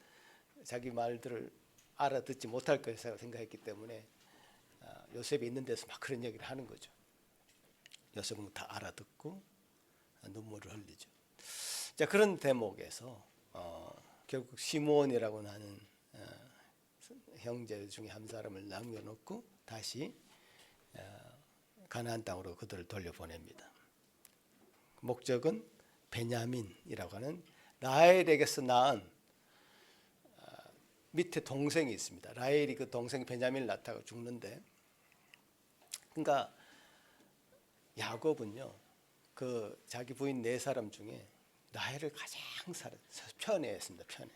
자기 말들을 알아듣지 못할 것이라고 생각했기 때문에 요셉이 있는 데서 막 그런 얘기를 하는 거죠. 요셉은 다 알아듣고 눈물을 흘리죠. 자, 그런 대목에서 결국 시므온이라고 하는 형제 중에 한 사람을 남겨놓고 다시 가나안 땅으로 그들을 돌려보냅니다. 목적은 베냐민이라고 하는 라헬에게서 낳은 밑에 동생이 있습니다. 라헬이 그 동생 베냐민을 낳다가 죽는데, 그러니까 야곱은요, 그 자기 부인 네 사람 중에 라헬을 가장 편애했습니다. 편애.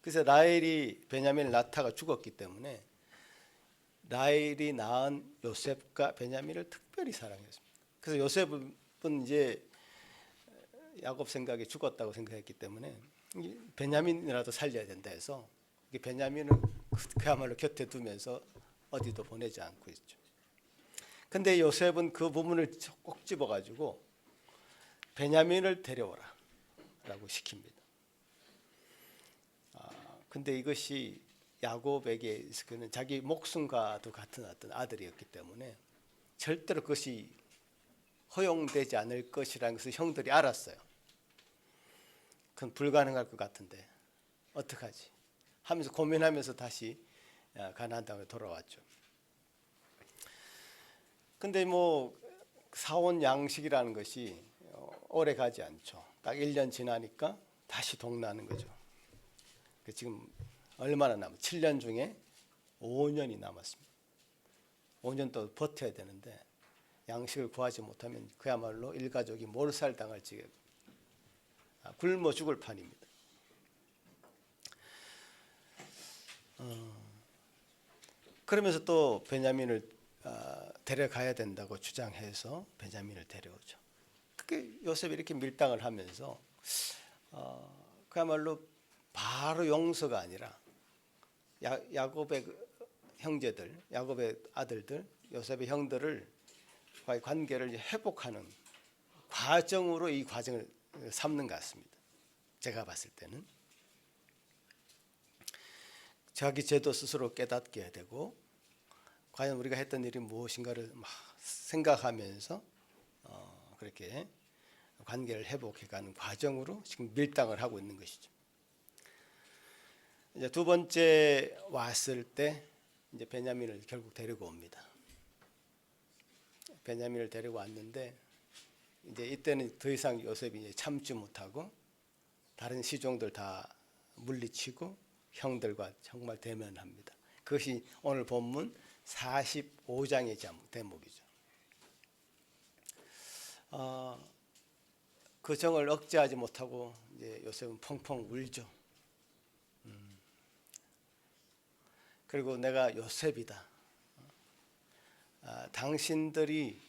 그래서 라헬이 베냐민을 낳다가 죽었기 때문에 라헬이 낳은 요셉과 베냐민을 특별히 사랑했습니다. 그래서 요셉은 이제 야곱 생각에 죽었다고 생각했기 때문에 베냐민이라도 살려야 된다 해서 베냐민을 그야말로 곁에 두면서 어디도 보내지 않고 있죠. 근데 요셉은 그 부분을 꼭 집어가지고 베냐민을 데려오라 라고 시킵니다. 근데 이것이 야곱에게 그는 자기 목숨과도 같은 어떤 아들이었기 때문에 절대로 그것이 허용되지 않을 것이라는 것을 형들이 알았어요. 그건 불가능할 것 같은데 어떡하지 하면서 고민하면서 다시 가나안 땅으로 돌아왔죠. 근데 뭐 사원 양식이라는 것이 오래 가지 않죠. 딱 1년 지나니까 다시 동나는 거죠. 지금 얼마나 7년 중에 5년이 남았습니다. 5년 또 버텨야 되는데 양식을 구하지 못하면 그야말로 일가족이 몰살당할지 굶어 죽을 판입니다. 그러면서 또 베냐민을 데려가야 된다고 주장해서 베냐민을 데려오죠. 그게 요셉이 이렇게 밀당을 하면서 그야말로 바로 용서가 아니라 야곱의 형제들, 야곱의 아들들, 요셉의 형들을 과의 관계를 회복하는 과정으로 이 과정을 삼는 것 같습니다. 제가 봤을 때는 자기 죄도 스스로 깨닫게 되고 과연 우리가 했던 일이 무엇인가를 막 생각하면서 그렇게 관계를 회복해가는 과정으로 지금 밀당을 하고 있는 것이죠. 이제 두 번째 왔을 때 이제 베냐민을 결국 데리고 옵니다. 베냐민을 데리고 왔는데 이제 이때는 더 이상 요셉이 이제 참지 못하고 다른 시종들 다 물리치고 형들과 정말 대면합니다. 그것이 오늘 본문 45장의 대목이죠. 그 정을 억제하지 못하고 이제 요셉은 펑펑 울죠. 그리고 내가 요셉이다. 당신들이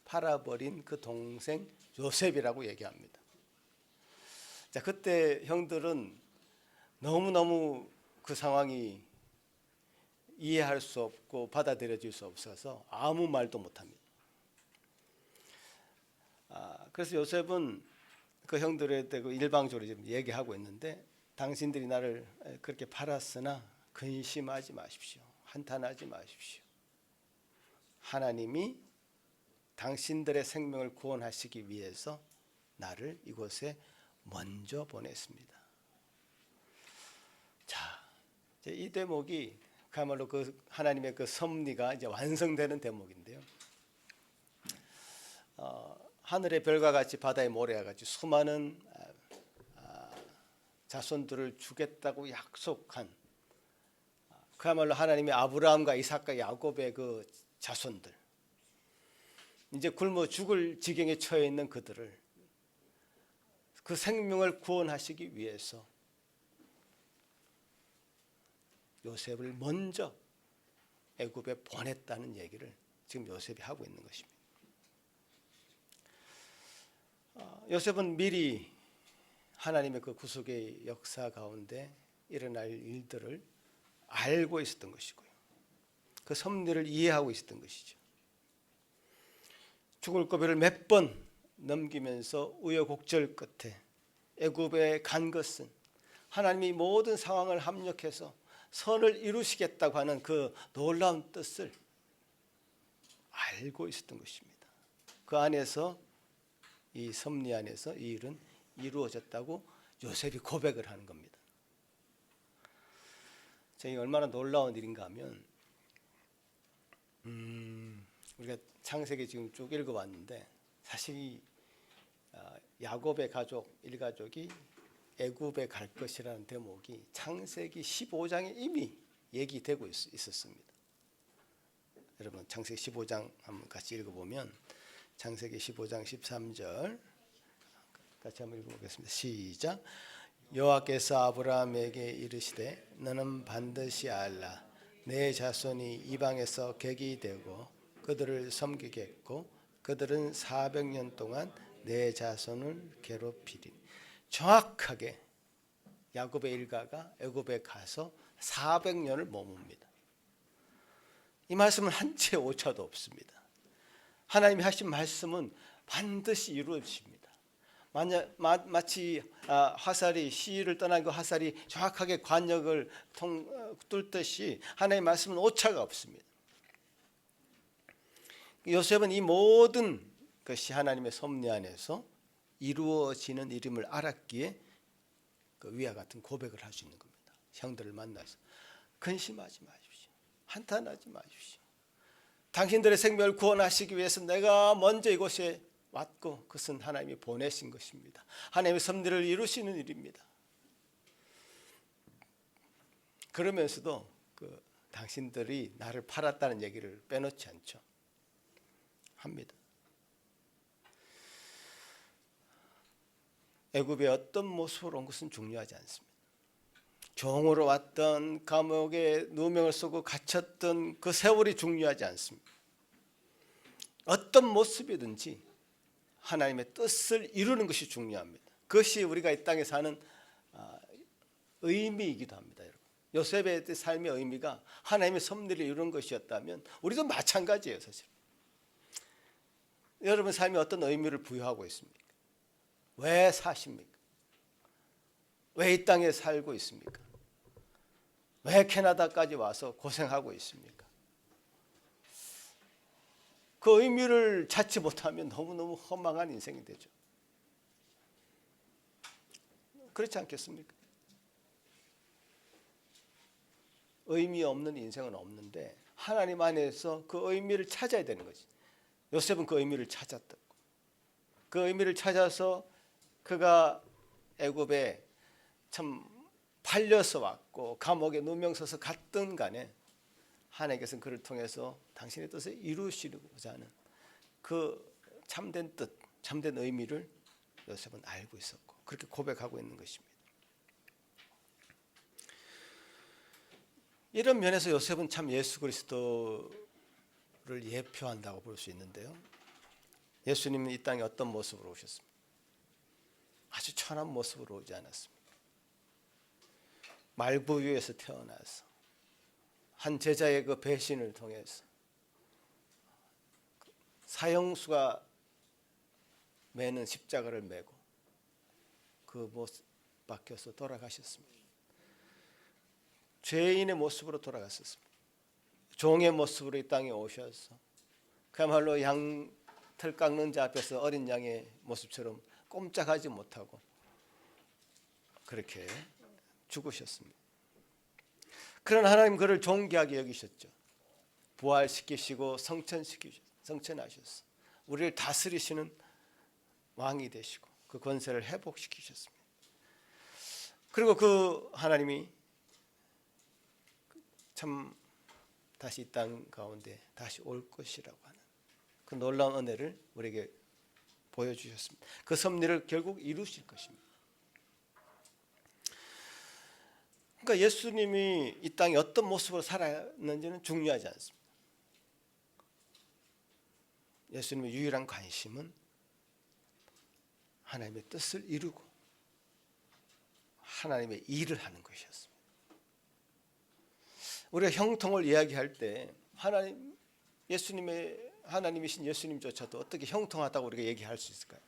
팔아버린 그 동생 요셉이라고 얘기합니다. 자, 그때 형들은 너무너무 그 상황이 이해할 수 없고 받아들여질 수 없어서 아무 말도 못합니다. 그래서 요셉은 그 형들한테 그 일방적으로 지금 얘기하고 있는데, 당신들이 나를 그렇게 팔았으나 근심하지 마십시오. 한탄하지 마십시오. 하나님이 당신들의 생명을 구원하시기 위해서 나를 이곳에 먼저 보냈습니다. 자, 이 대목이 그야말로 그 하나님의 그 섭리가 이제 완성되는 대목인데요. 하늘의 별과 같이 바다의 모래와 같이 수많은 자손들을 주겠다고 약속한 그야말로 하나님이 아브라함과 이삭과 야곱의 그 자손들, 이제 굶어 죽을 지경에 처해 있는 그들을 그 생명을 구원하시기 위해서 요셉을 먼저 애굽에 보냈다는 얘기를 지금 요셉이 하고 있는 것입니다. 요셉은 미리 하나님의 그 구속의 역사 가운데 일어날 일들을 알고 있었던 것이고요. 그 섭리를 이해하고 있었던 것이죠. 죽을 고비를 몇 번 넘기면서 우여곡절 끝에 애굽에 간 것은 하나님이 모든 상황을 합력해서 선을 이루시겠다고 하는 그 놀라운 뜻을 알고 있었던 것입니다. 그 안에서 이 섭리 안에서 이 일은 이루어졌다고 요셉이 고백을 하는 겁니다. 저희 얼마나 놀라운 일인가 하면 우리가 창세기 지금 쭉 읽어봤는데 사실 이 야곱의 가족 일가족이 애굽에 갈 것이라는 대목이 창세기 15장에 이미 얘기되고 있었습니다. 여러분 창세기 15장 한번 같이 읽어보면 창세기 15장 13절 같이 한번 읽어보겠습니다. 시작. 여호와께서 아브라함에게 이르시되 너는 반드시 알라 내 자손이 이방에서 객이 되고 그들을 섬기겠고 그들은 400년 동안 내 자손을 괴롭히리. 정확하게 야곱의 일가가 애굽에 가서 400년을 머뭅니다. 이 말씀은 한 채 오차도 없습니다. 하나님이 하신 말씀은 반드시 이루어집니다. 마치 화살이 시위를 떠난 그 화살이 정확하게 관역을 뚫듯이 하나님의 말씀은 오차가 없습니다. 요셉은 이 모든 것이 하나님의 섭리 안에서 이루어지는 이름을 알았기에 그 위와 같은 고백을 할 수 있는 겁니다. 형들을 만나서 근심하지 마십시오. 한탄하지 마십시오. 당신들의 생명을 구원하시기 위해서 내가 먼저 이곳에 왔고 그것은 하나님이 보내신 것입니다. 하나님의 섭리를 이루시는 일입니다. 그러면서도 그 당신들이 나를 팔았다는 얘기를 빼놓지 않죠. 합니다. 애굽의 어떤 모습으로 온 것은 중요하지 않습니다. 종으로 왔던 감옥에 누명을 쓰고 갇혔던 그 세월이 중요하지 않습니다. 어떤 모습이든지 하나님의 뜻을 이루는 것이 중요합니다. 그것이 우리가 이 땅에 사는 의미이기도 합니다. 여러분. 요셉의 삶의 의미가 하나님의 섭리를 이루는 것이었다면 우리도 마찬가지예요. 사실. 여러분 삶이 어떤 의미를 부여하고 있습니까? 왜 사십니까? 왜 이 땅에 살고 있습니까? 왜 캐나다까지 와서 고생하고 있습니까? 그 의미를 찾지 못하면 너무너무 허망한 인생이 되죠. 그렇지 않겠습니까? 의미 없는 인생은 없는데 하나님 안에서 그 의미를 찾아야 되는 거지. 요셉은 그 의미를 찾았다. 그 의미를 찾아서 그가 애굽에 참 팔려서 왔고 감옥에 누명 써서 갔든 간에 하나님께서는 그를 통해서 당신의 뜻을 이루시고자 하는 그 참된 뜻, 참된 의미를 요셉은 알고 있었고 그렇게 고백하고 있는 것입니다. 이런 면에서 요셉은 참 예수 그리스도를 예표한다고 볼 수 있는데요. 예수님은 이 땅에 어떤 모습으로 오셨습니까? 아주 천한 모습으로 오지 않았습니다. 말구유에서 태어나서 한 제자의 그 배신을 통해서 사형수가 매는 십자가를 메고 그 모습 바뀌어서 돌아가셨습니다. 죄인의 모습으로 돌아갔었습니다. 종의 모습으로 이 땅에 오셔서 그야말로 양털 깎는 자 앞에서 어린 양의 모습처럼 꼼짝하지 못하고 그렇게 죽으셨습니다. 그러나 하나님 그를 존귀하게 여기셨죠. 부활시키시고 성천하셨어. 우리를 다스리시는 왕이 되시고 그 권세를 회복시키셨습니다. 그리고 그 하나님이 참 다시 이 땅 가운데 다시 올 것이라고 하는 그 놀라운 은혜를 우리에게 보여주셨습니다. 그 섭리를 결국 이루실 것입니다. 그러니까 예수님이 이 땅에 어떤 모습으로 살았는지는 중요하지 않습니다. 예수님의 유일한 관심은 하나님의 뜻을 이루고 하나님의 일을 하는 것이었습니다. 우리가 형통을 이야기할 때 하나님이신 예수님조차도 어떻게 형통하다고 우리가 얘기할 수 있을까요?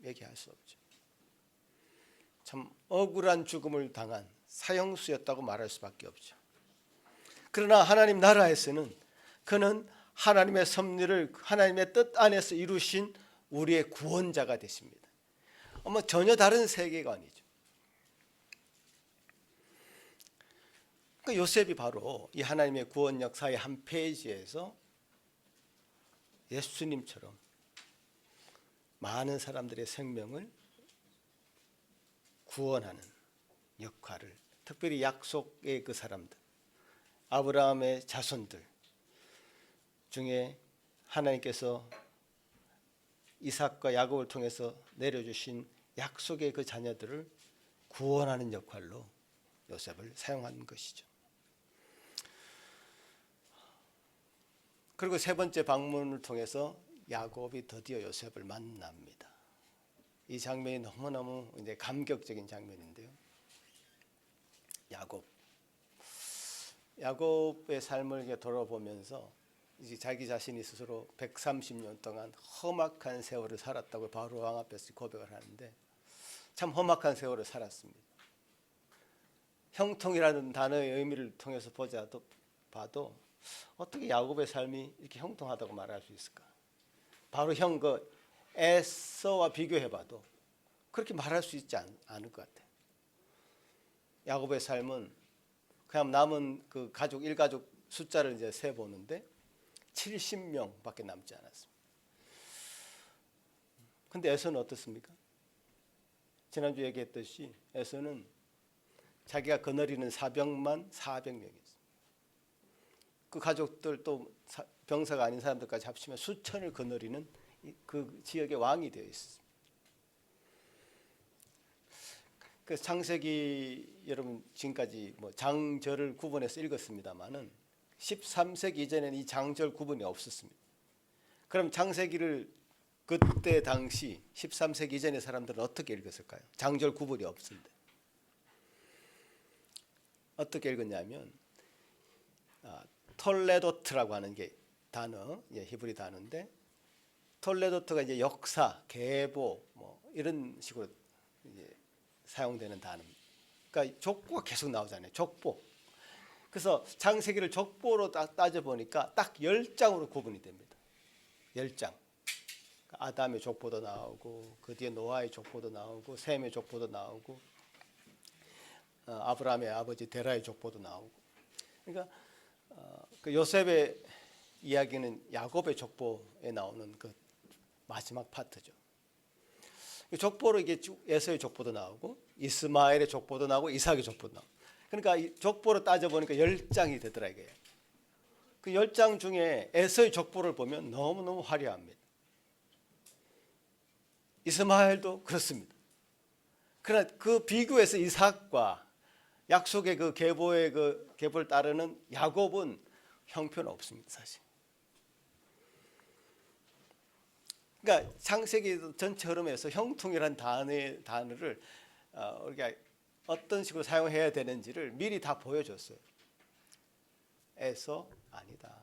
얘기할 수 없죠. 참 억울한 죽음을 당한 사형수였다고 말할 수밖에 없죠. 그러나 하나님 나라에서는 그는 하나님의 섭리를 하나님의 뜻 안에서 이루신 우리의 구원자가 되십니다. 전혀 다른 세계관이죠. 그러니까 요셉이 바로 이 하나님의 구원 역사의 한 페이지에서 예수님처럼 많은 사람들의 생명을 구원하는 역할을, 특별히 약속의 그 사람들, 아브라함의 자손들 중에 하나님께서 이삭과 야곱을 통해서 내려주신 약속의 그 자녀들을 구원하는 역할로 요셉을 사용한 것이죠. 그리고 세 번째 방문을 통해서 야곱이 드디어 요셉을 만납니다. 이 장면이 너무너무 이제 감격적인 장면인데요. 야곱의 삶을 돌아보면서 이제 자기 자신이 스스로 130년 동안 험악한 세월을 살았다고 바로 왕 앞에서 고백을 하는데 참 험악한 세월을 살았습니다. 형통이라는 단어의 의미를 통해서 봐도 어떻게 야곱의 삶이 이렇게 형통하다고 말할 수 있을까? 바로 형 에서와 비교해봐도 그렇게 말할 수 있지 않을 것 같아요. 야곱의 삶은 그냥 남은 그 가족 일가족 숫자를 이제 세 보는데 70명밖에 남지 않았습니다. 근데 에서는 어떻습니까? 지난주 얘기했듯이 에서는 자기가 거느리는 사병만 400명이었습니다. 그 가족들 또 병사가 아닌 사람들까지 합치면 수천을 거느리는 그 지역의 왕이 되어 있었습니다. 그 창세기 여러분 지금까지 장절을 구분해서 읽었습니다만은 13세기 이전에는 이 장절 구분이 없었습니다. 그럼 창세기를 그때 당시 13세기 이전의 사람들은 어떻게 읽었을까요? 장절 구분이 없습니다. 어떻게 읽었냐면 톨레도트라고 하는 게 단어, 히브리 단어인데 톨레도트가 이제 역사, 계보 이런 식으로 이제 사용되는 단어입니다. 그러니까 족보가 계속 나오잖아요. 족보. 그래서 창세기를 족보로 따져 보니까 딱 10장으로 구분이 됩니다. 10장. 아담의 족보도 나오고 그 뒤에 노아의 족보도 나오고 셈의 족보도 나오고 아브라함의 아버지 데라의 족보도 나오고. 그러니까 그 요셉의 이야기는 야곱의 족보에 나오는 그 마지막 파트죠. 족보로 이게 에서의 족보도 나오고 이스마엘의 족보도 나오고 이삭의 족보도 나오고. 그러니까 이 족보로 따져 보니까 10장이 되더라 이게. 그 10장 중에 에서의 족보를 보면 너무너무 화려합니다. 이스마엘도 그렇습니다. 그러나 그 비교해서 이삭과 약속의 그 계보의 그 계보를 따르는 야곱은 형편은 없습니다, 사실. 그러니까 창세기 전체 흐름에서 형통이라는 단어를 우리가 어떤 식으로 사용해야 되는지를 미리 다 보여줬어요. 에서 아니다.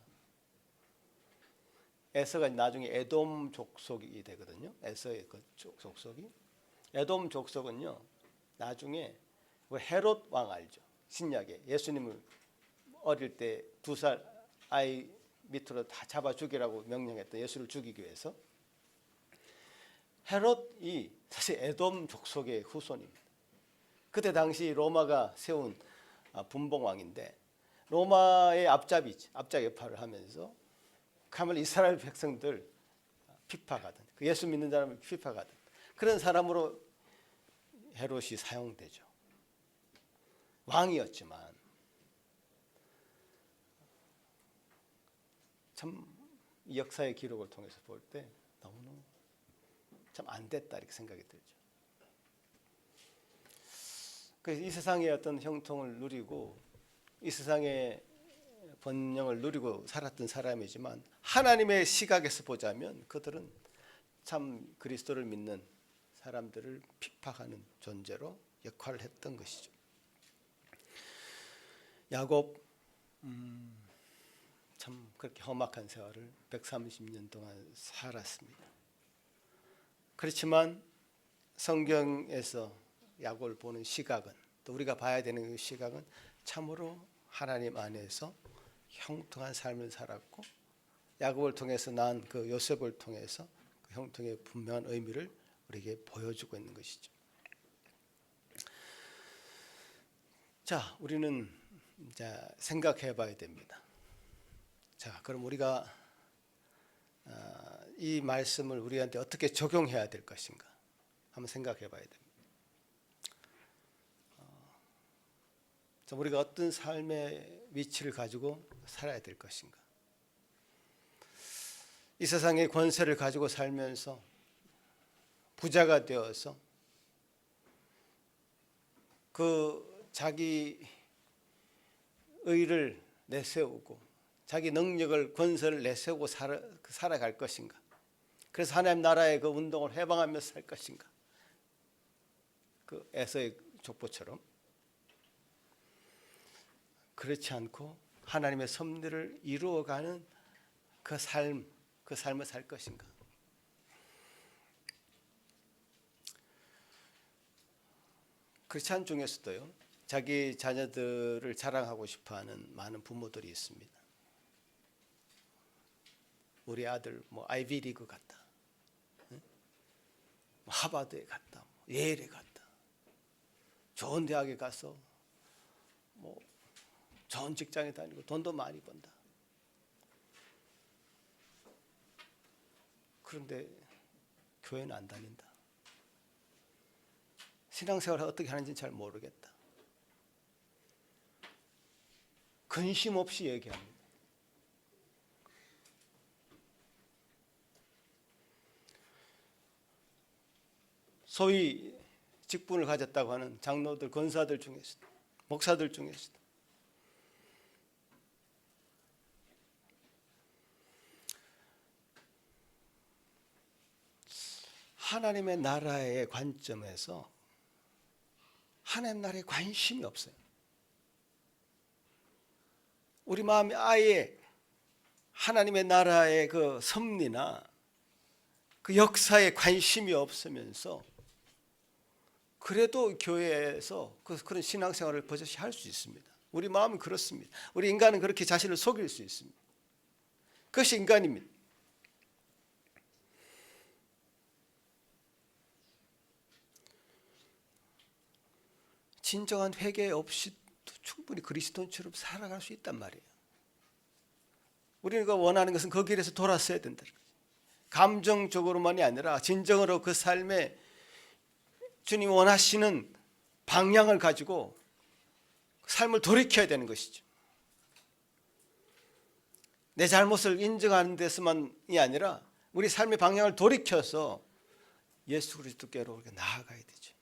에서가 나중에 에돔 족속이 되거든요. 에서의 그 족속이. 에돔 족속은요, 나중에 헤롯 왕 알죠? 신약에 예수님을 어릴 때 2살 아이 밑으로 다 잡아 죽이라고 명령했던 예수를 죽이기 위해서 헤롯이 사실 에돔 족속의 후손입니다. 그때 당시 로마가 세운 분봉왕인데 로마의 앞잡이 역할을 하면서 오죽하면 이스라엘 백성들 핍박하던, 그 예수 믿는 사람을 핍박하던 그런 사람으로 헤롯이 사용되죠. 왕이었지만 참 이 역사의 기록을 통해서 볼 때 너무너무 참 안 됐다 이렇게 생각이 들죠. 그래서 이 세상의 어떤 형통을 누리고 이 세상의 번영을 누리고 살았던 사람이지만 하나님의 시각에서 보자면 그들은 참 그리스도를 믿는 사람들을 핍박하는 존재로 역할을 했던 것이죠. 야곱 참 그렇게 험악한 세월을 130년 동안 살았습니다. 그렇지만 성경에서 야곱을 보는 시각은, 또 우리가 봐야 되는 그 시각은 참으로 하나님 안에서 형통한 삶을 살았고 야곱을 통해서 난 그 요셉을 통해서 그 형통의 분명한 의미를 우리에게 보여주고 있는 것이죠. 자, 우리는 이제 생각해 봐야 됩니다. 자, 그럼 우리가 이 말씀을 우리한테 어떻게 적용해야 될 것인가 한번 생각해 봐야 됩니다. 자, 우리가 어떤 삶의 위치를 가지고 살아야 될 것인가. 이 세상의 권세를 가지고 살면서 부자가 되어서 그 자기 의를 내세우고 자기 능력을 권세를 내세우고 살아갈 것인가. 그래서 하나님 나라의 그 운동을 해방하며 살 것인가. 그 에서의 족보처럼. 그렇지 않고 하나님의 섭리를 이루어가는 그 삶을 살 것인가. 크리스찬 중에서도요, 자기 자녀들을 자랑하고 싶어하는 많은 부모들이 있습니다. 우리 아들 뭐 아이비리그 갔다, 하버드에 갔다, 예일에 갔다, 좋은 대학에 가서 뭐 좋은 직장에 다니고 돈도 많이 번다. 그런데 교회는 안 다닌다. 신앙생활을 어떻게 하는지는 잘 모르겠다. 근심 없이 얘기합니다. 소위 직분을 가졌다고 하는 장로들, 권사들 중에서도, 목사들 중에서도 하나님의 나라의 관점에서 하나님 나라에 관심이 없어요. 우리 마음이 아예 하나님의 나라의 그 섭리나 그 역사에 관심이 없으면서 그래도 교회에서 그런 신앙생활을 버젓이 할 수 있습니다. 우리 마음은 그렇습니다. 우리 인간은 그렇게 자신을 속일 수 있습니다. 그것이 인간입니다. 진정한 회개 없이도 충분히 그리스도인처럼 살아갈 수 있단 말이에요. 우리가 원하는 것은 그 길에서 돌았어야 된다. 감정적으로만이 아니라 진정으로 그 삶에 주님 원하시는 방향을 가지고 삶을 돌이켜야 되는 것이죠. 내 잘못을 인정하는 데서만이 아니라 우리 삶의 방향을 돌이켜서 예수 그리스도께로 나아가야 되죠.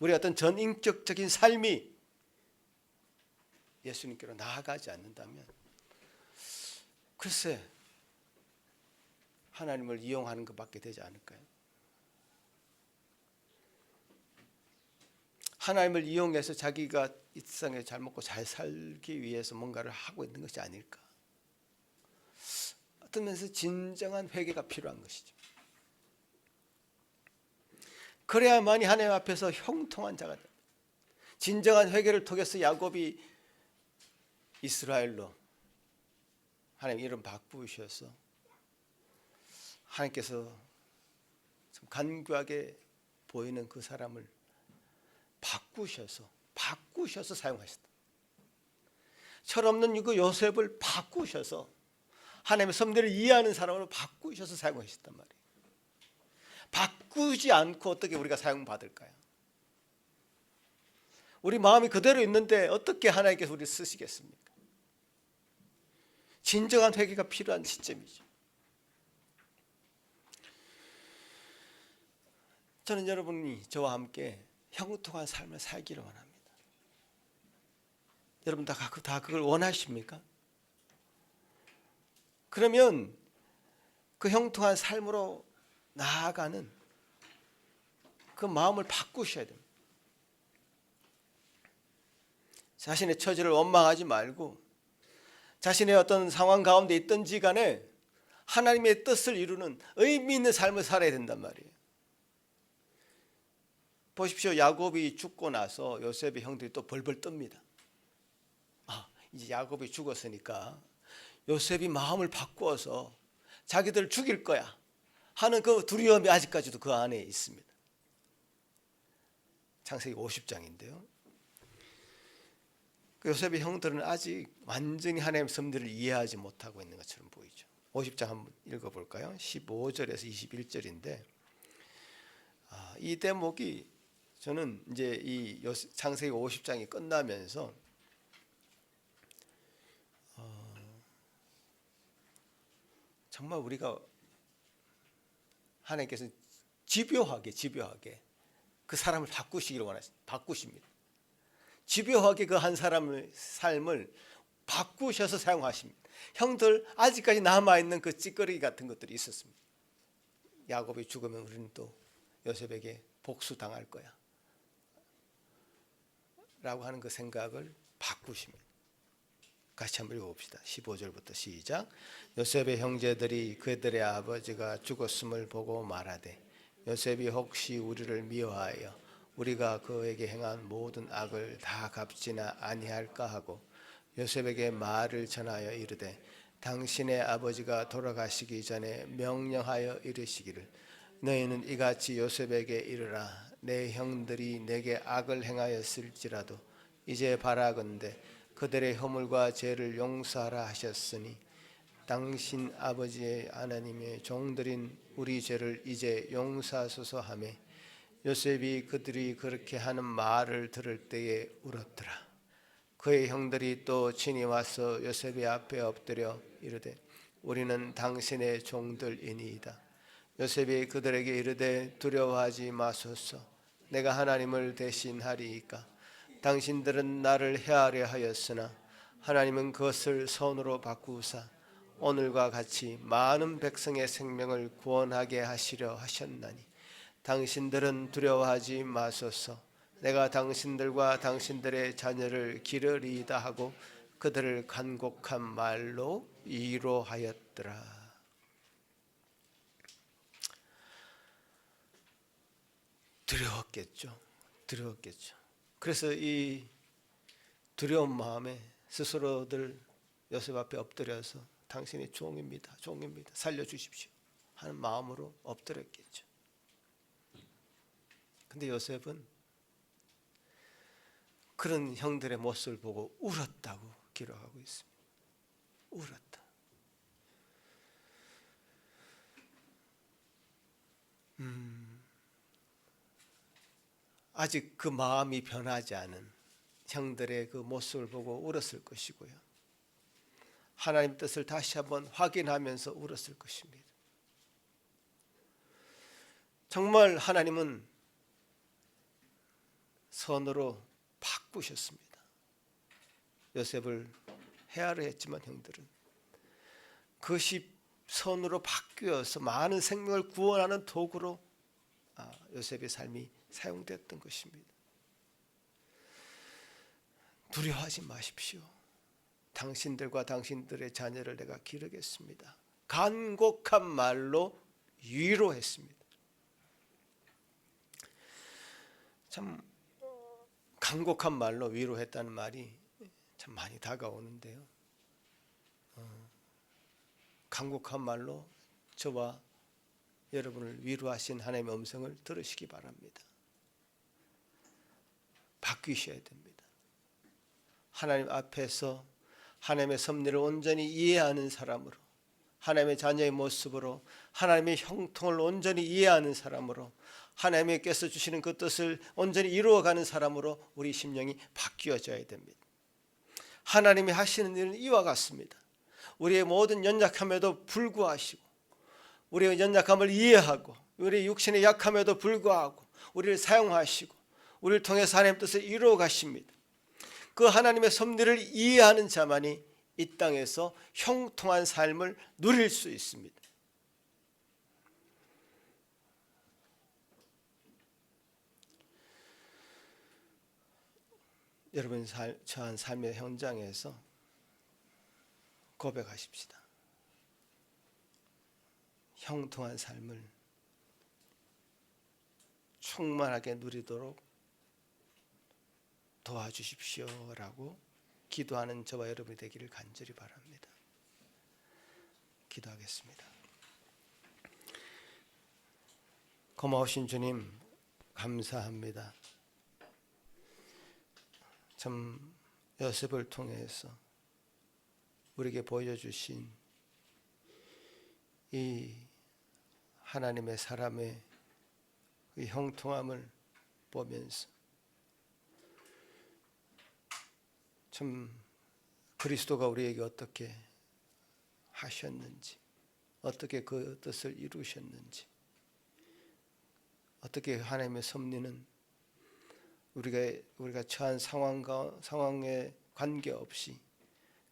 우리 어떤 전인격적인 삶이 예수님께로 나아가지 않는다면 글쎄 하나님을 이용하는 것밖에 되지 않을까요? 하나님을 이용해서 자기가 이 세상에 잘 먹고 잘 살기 위해서 뭔가를 하고 있는 것이 아닐까. 어떤 면에서 진정한 회개가 필요한 것이죠. 그래야만이 하나님 앞에서 형통한 자가 됩니다. 진정한 회개를 통해서 야곱이 이스라엘로 하나님 이름 바꾸셔서 하나님께서 좀 간교하게 보이는 그 사람을 바꾸셔서 사용하셨다. 철없는 그 요셉을 바꾸셔서 하나님의 섭리를 이해하는 사람으로 바꾸셔서 사용하셨단 말이에요. 바꾸지 않고 어떻게 우리가 사용받을까요? 우리 마음이 그대로 있는데 어떻게 하나님께서 우리를 쓰시겠습니까? 진정한 회개가 필요한 시점이죠. 저는 여러분이 저와 함께 형통한 삶을 살기를 원합니다. 여러분 다 그걸 원하십니까? 그러면 그 형통한 삶으로 나아가는 그 마음을 바꾸셔야 됩니다. 자신의 처지를 원망하지 말고 자신의 어떤 상황 가운데 있든지 간에 하나님의 뜻을 이루는 의미 있는 삶을 살아야 된단 말이에요. 보십시오. 야곱이 죽고 나서 요셉의 형들이 또 벌벌 뜹니다. 이제 야곱이 죽었으니까 요셉이 마음을 바꾸어서 자기들 죽일 거야 하는 그 두려움이 아직까지도 그 안에 있습니다. 창세기 50장인데요. 그 요셉의 형들은 아직 완전히 하나님의 섭리를 이해하지 못하고 있는 것처럼 보이죠. 50장 한번 읽어볼까요? 15절에서 21절인데 이 대목이 저는 이제 이 창세기 50장이 끝나면서 정말 우리가 하나님께서 집요하게 그 사람을 바꾸시기를 바꾸십니다. 집요하게 그 한 사람의 삶을 바꾸셔서 사용하십니다. 형들 아직까지 남아있는 그 찌꺼기 같은 것들이 있었습니다. 야곱이 죽으면 우리는 또 요셉에게 복수당할 거야 라고 하는 그 생각을 바꾸십니다. 같이 한번 읽어봅시다. 15절부터 시작. 요셉의 형제들이 그들의 아버지가 죽었음을 보고 말하되 요셉이 혹시 우리를 미워하여 우리가 그에게 행한 모든 악을 다 갚지나 아니할까 하고 요셉에게 말을 전하여 이르되 당신의 아버지가 돌아가시기 전에 명령하여 이르시기를 너희는 이같이 요셉에게 이르라 내 형들이 내게 악을 행하였을지라도 이제 바라건대 그들의 허물과 죄를 용서하라 하셨으니 당신 아버지의 하나님의 종들인 우리 죄를 이제 용서하소서 하며 요셉이 그들이 그렇게 하는 말을 들을 때에 울었더라. 그의 형들이 또 친히 와서 요셉의 앞에 엎드려 이르되 우리는 당신의 종들이니이다. 요셉이 그들에게 이르되 두려워하지 마소서. 내가 하나님을 대신하리이까. 당신들은 나를 해하려 하였으나 하나님은 그것을 선으로 바꾸사 오늘과 같이 많은 백성의 생명을 구원하게 하시려 하셨나니 당신들은 두려워하지 마소서. 내가 당신들과 당신들의 자녀를 기르리이다 하고 그들을 간곡한 말로 위로하였더라. 두려웠겠죠. 그래서 이 두려운 마음에 스스로들 요셉 앞에 엎드려서 당신의 종입니다. 살려주십시오 하는 마음으로 엎드렸겠죠. 근데 요셉은 그런 형들의 모습을 보고 울었다고 기록하고 있습니다. 울었다. 아직 그 마음이 변하지 않은 형들의 그 모습을 보고 울었을 것이고요. 하나님 뜻을 다시 한번 확인하면서 울었을 것입니다. 정말 하나님은 선으로 바꾸셨습니다. 요셉을 해하려 했지만 형들은 그것이 선으로 바뀌어서 많은 생명을 구원하는 도구로 요셉의 삶이 사용됐던 것입니다. 두려워하지 마십시오. 당신들과 당신들의 자녀를 내가 기르겠습니다. 간곡한 말로 위로했습니다. 참 간곡한 말로 위로했다는 말이 참 많이 다가오는데요. 간곡한 말로 저와 여러분을 위로하신 하나님의 음성을 들으시기 바랍니다. 바뀌셔야 됩니다. 하나님 앞에서 하나님의 섭리를 온전히 이해하는 사람으로 하나님의 자녀의 모습으로 하나님의 형통을 온전히 이해하는 사람으로 하나님께서 주시는 그 뜻을 온전히 이루어가는 사람으로 우리 심령이 바뀌어져야 됩니다. 하나님이 하시는 일은 이와 같습니다. 우리의 모든 연약함에도 불구하시고 우리의 연약함을 이해하고 우리의 육신의 약함에도 불구하고 우리를 사용하시고 우리를 통해서 하나님의 뜻을 이루어 가십니다. 그 하나님의 섭리를 이해하는 자만이 이 땅에서 형통한 삶을 누릴 수 있습니다. 여러분 처한 삶의 현장에서 고백하십시다. 형통한 삶을 충만하게 누리도록 도와주십시오라고 기도하는 저와 여러분이 되기를 간절히 바랍니다. 기도하겠습니다. 고마우신 주님 감사합니다. 참 요셉을 통해서 우리에게 보여주신 이 하나님의 사람의 그 형통함을 보면서 참 그리스도가 우리에게 어떻게 하셨는지, 어떻게 그 뜻을 이루셨는지, 어떻게 하나님의 섭리는 우리가 처한 상황에 관계없이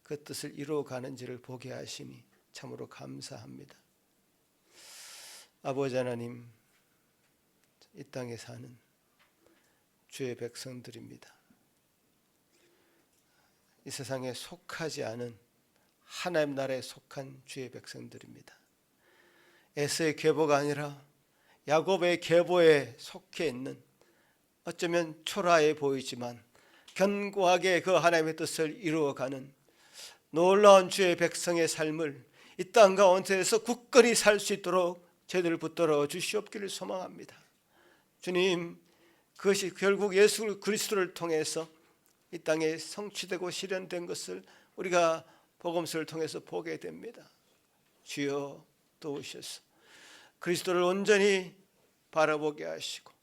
그 뜻을 이루어가는지를 보게 하시니 참으로 감사합니다. 아버지 하나님, 이 땅에 사는 주의 백성들입니다. 이 세상에 속하지 않은 하나님 나라에 속한 주의 백성들입니다. 에서의 계보가 아니라 야곱의 계보에 속해 있는 어쩌면 초라해 보이지만 견고하게 그 하나님의 뜻을 이루어가는 놀라운 주의 백성의 삶을 이 땅 가운데에서 굳건히 살 수 있도록 저희들을 붙들어 주시옵기를 소망합니다. 주님, 그것이 결국 예수 그리스도를 통해서 이 땅에 성취되고 실현된 것을 우리가 복음서를 통해서 보게 됩니다. 주여 도우셔서 그리스도를 온전히 바라보게 하시고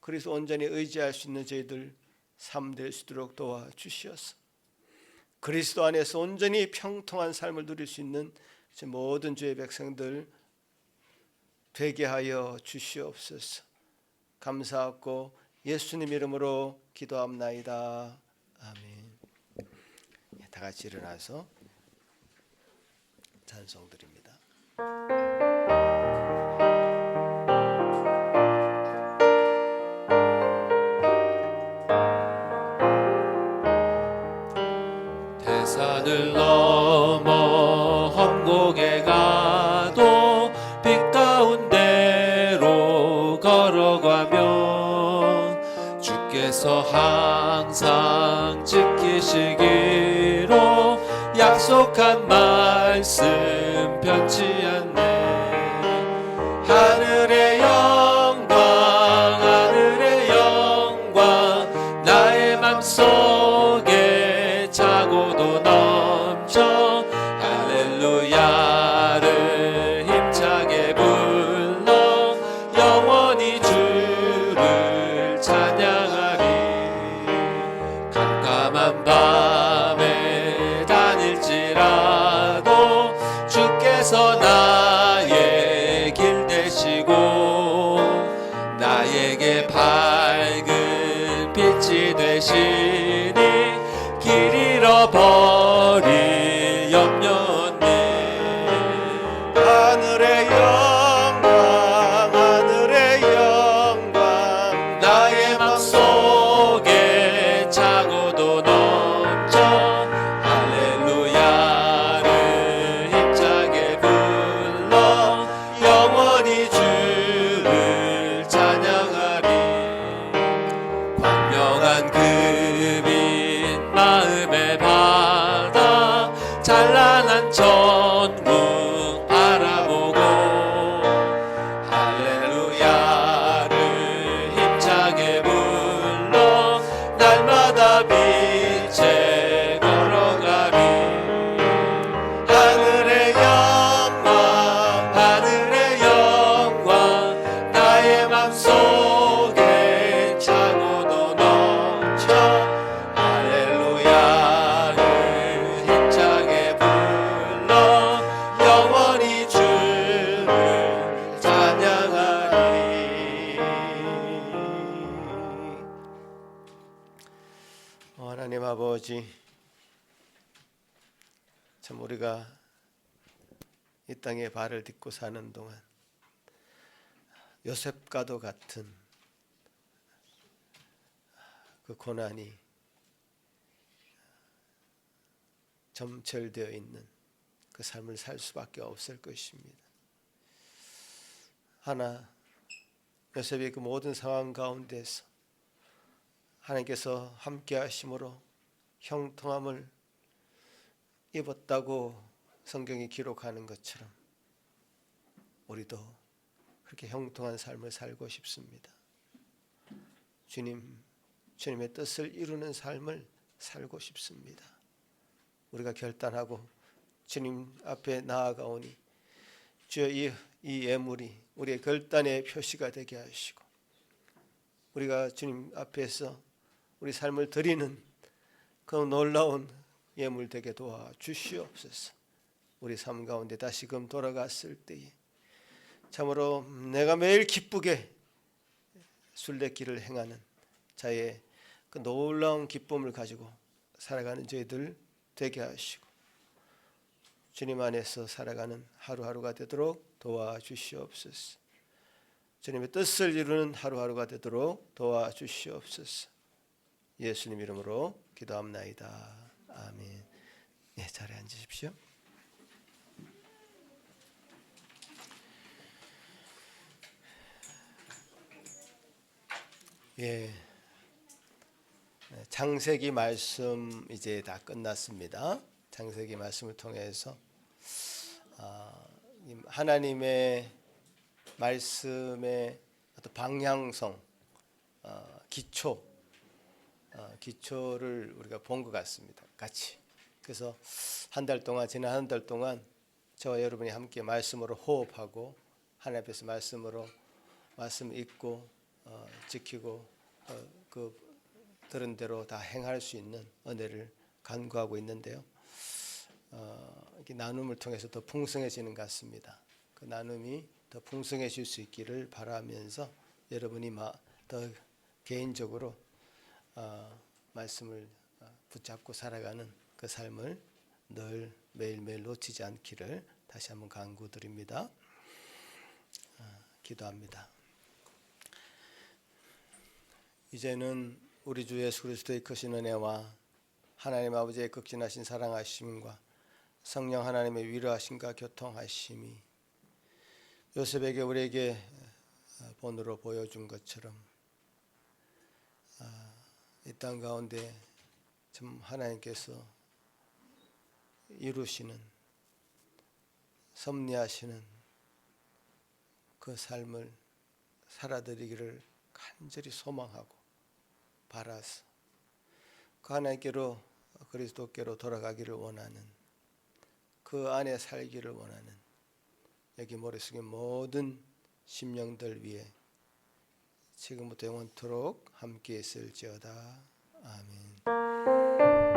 그리스도 온전히 의지할 수 있는 저희들 삶 될 수 있도록 도와주시옵소서. 그리스도 안에서 온전히 평통한 삶을 누릴 수 있는 모든 주의 백성들 되게 하여 주시옵소서. 감사하고 예수님 이름으로 기도합나이다. 아멘. 다 같이 일어나서 찬송 드립니다. 대산을 넘어 험곡에 가도 빛 가운데로 걸어가면 주께서 항상 지키시기로 약속한 말씀 변치 않네. 하늘의 영광 하늘의 영광 나의 맘속에 차고도 넘쳐 할렐루야를 힘차게 불러 영원히 주를 찬양하리. 캄캄한 밤에 다닐지라도 주께서 나의 길 되시고 나에게 밝은 빛이 되시니 길 잃어버릴 염려 없네. 하늘의 영광 하늘의 영광 나의 맘속에 차고도 넘쳐 할렐루야를 힘차게 불러 영원히 주를 찬양하리. 광명한 그 빛 마음의 바다 찬란한 천국 바라보고 할렐루야를 힘차게 불러 날마다 빛에 걸어가리. 하늘의 영광 아버지, 참 우리가 이 땅에 발을 딛고 사는 동안 요셉과도 같은 그 고난이 점철되어 있는 그 삶을 살 수밖에 없을 것입니다. 하나, 요셉의 그 모든 상황 가운데서 하나님께서 함께 하심으로 형통함을 입었다고 성경이 기록하는 것처럼 우리도 그렇게 형통한 삶을 살고 싶습니다. 주님의 뜻을 이루는 삶을 살고 싶습니다. 우리가 결단하고 주님 앞에 나아가오니 주여 이 예물이 우리의 결단의 표시가 되게 하시고 우리가 주님 앞에서 우리 삶을 드리는 그 놀라운 예물 되게 도와 주시옵소서. 우리 삶 가운데 다시금 돌아갔을 때에 참으로 내가 매일 기쁘게 순례길을 행하는 자의 그 놀라운 기쁨을 가지고 살아가는 저희들 되게 하시고 주님 안에서 살아가는 하루하루가 되도록 도와주시옵소서. 주님의 뜻을 이루는 하루하루가 되도록 도와주시옵소서. 예수님 이름으로 기도합나이다. 아멘. 네, 자리에 앉으십시오. 예, 창세기 말씀 이제 다 끝났습니다. 창세기 말씀을 통해서 하나님의 말씀의 어떤 방향성, 기초를 우리가 본 것 같습니다. 같이. 그래서 지난 한 달 동안 저와 여러분이 함께 말씀으로 호흡하고 하나님 앞에서 말씀 읽고 지키고 그 들은 대로 다 행할 수 있는 은혜를 간구하고 있는데요. 이렇게 나눔을 통해서 더 풍성해지는 것 같습니다. 그 나눔이 더 풍성해질 수 있기를 바라면서 여러분이 더 개인적으로 말씀을 붙잡고 살아가는 그 삶을 늘 매일매일 놓치지 않기를 다시 한번 간구드립니다. 기도합니다. 이제는 우리 주 예수 그리스도의 크신 은혜와 하나님 아버지의 극진하신 사랑하심과 성령 하나님의 위로하심과 교통하심이 요셉에게 우리에게 본으로 보여준 것처럼 이 땅 가운데 참 하나님께서 이루시는 섭리하시는 그 삶을 살아드리기를 간절히 소망하고 바라서 그 하나님께로 그리스도께로 돌아가기를 원하는 그 안에 살기를 원하는 여기 머릿속에 모든 심령들 위해 지금부터 영원토록 함께 있을지어다. 아멘.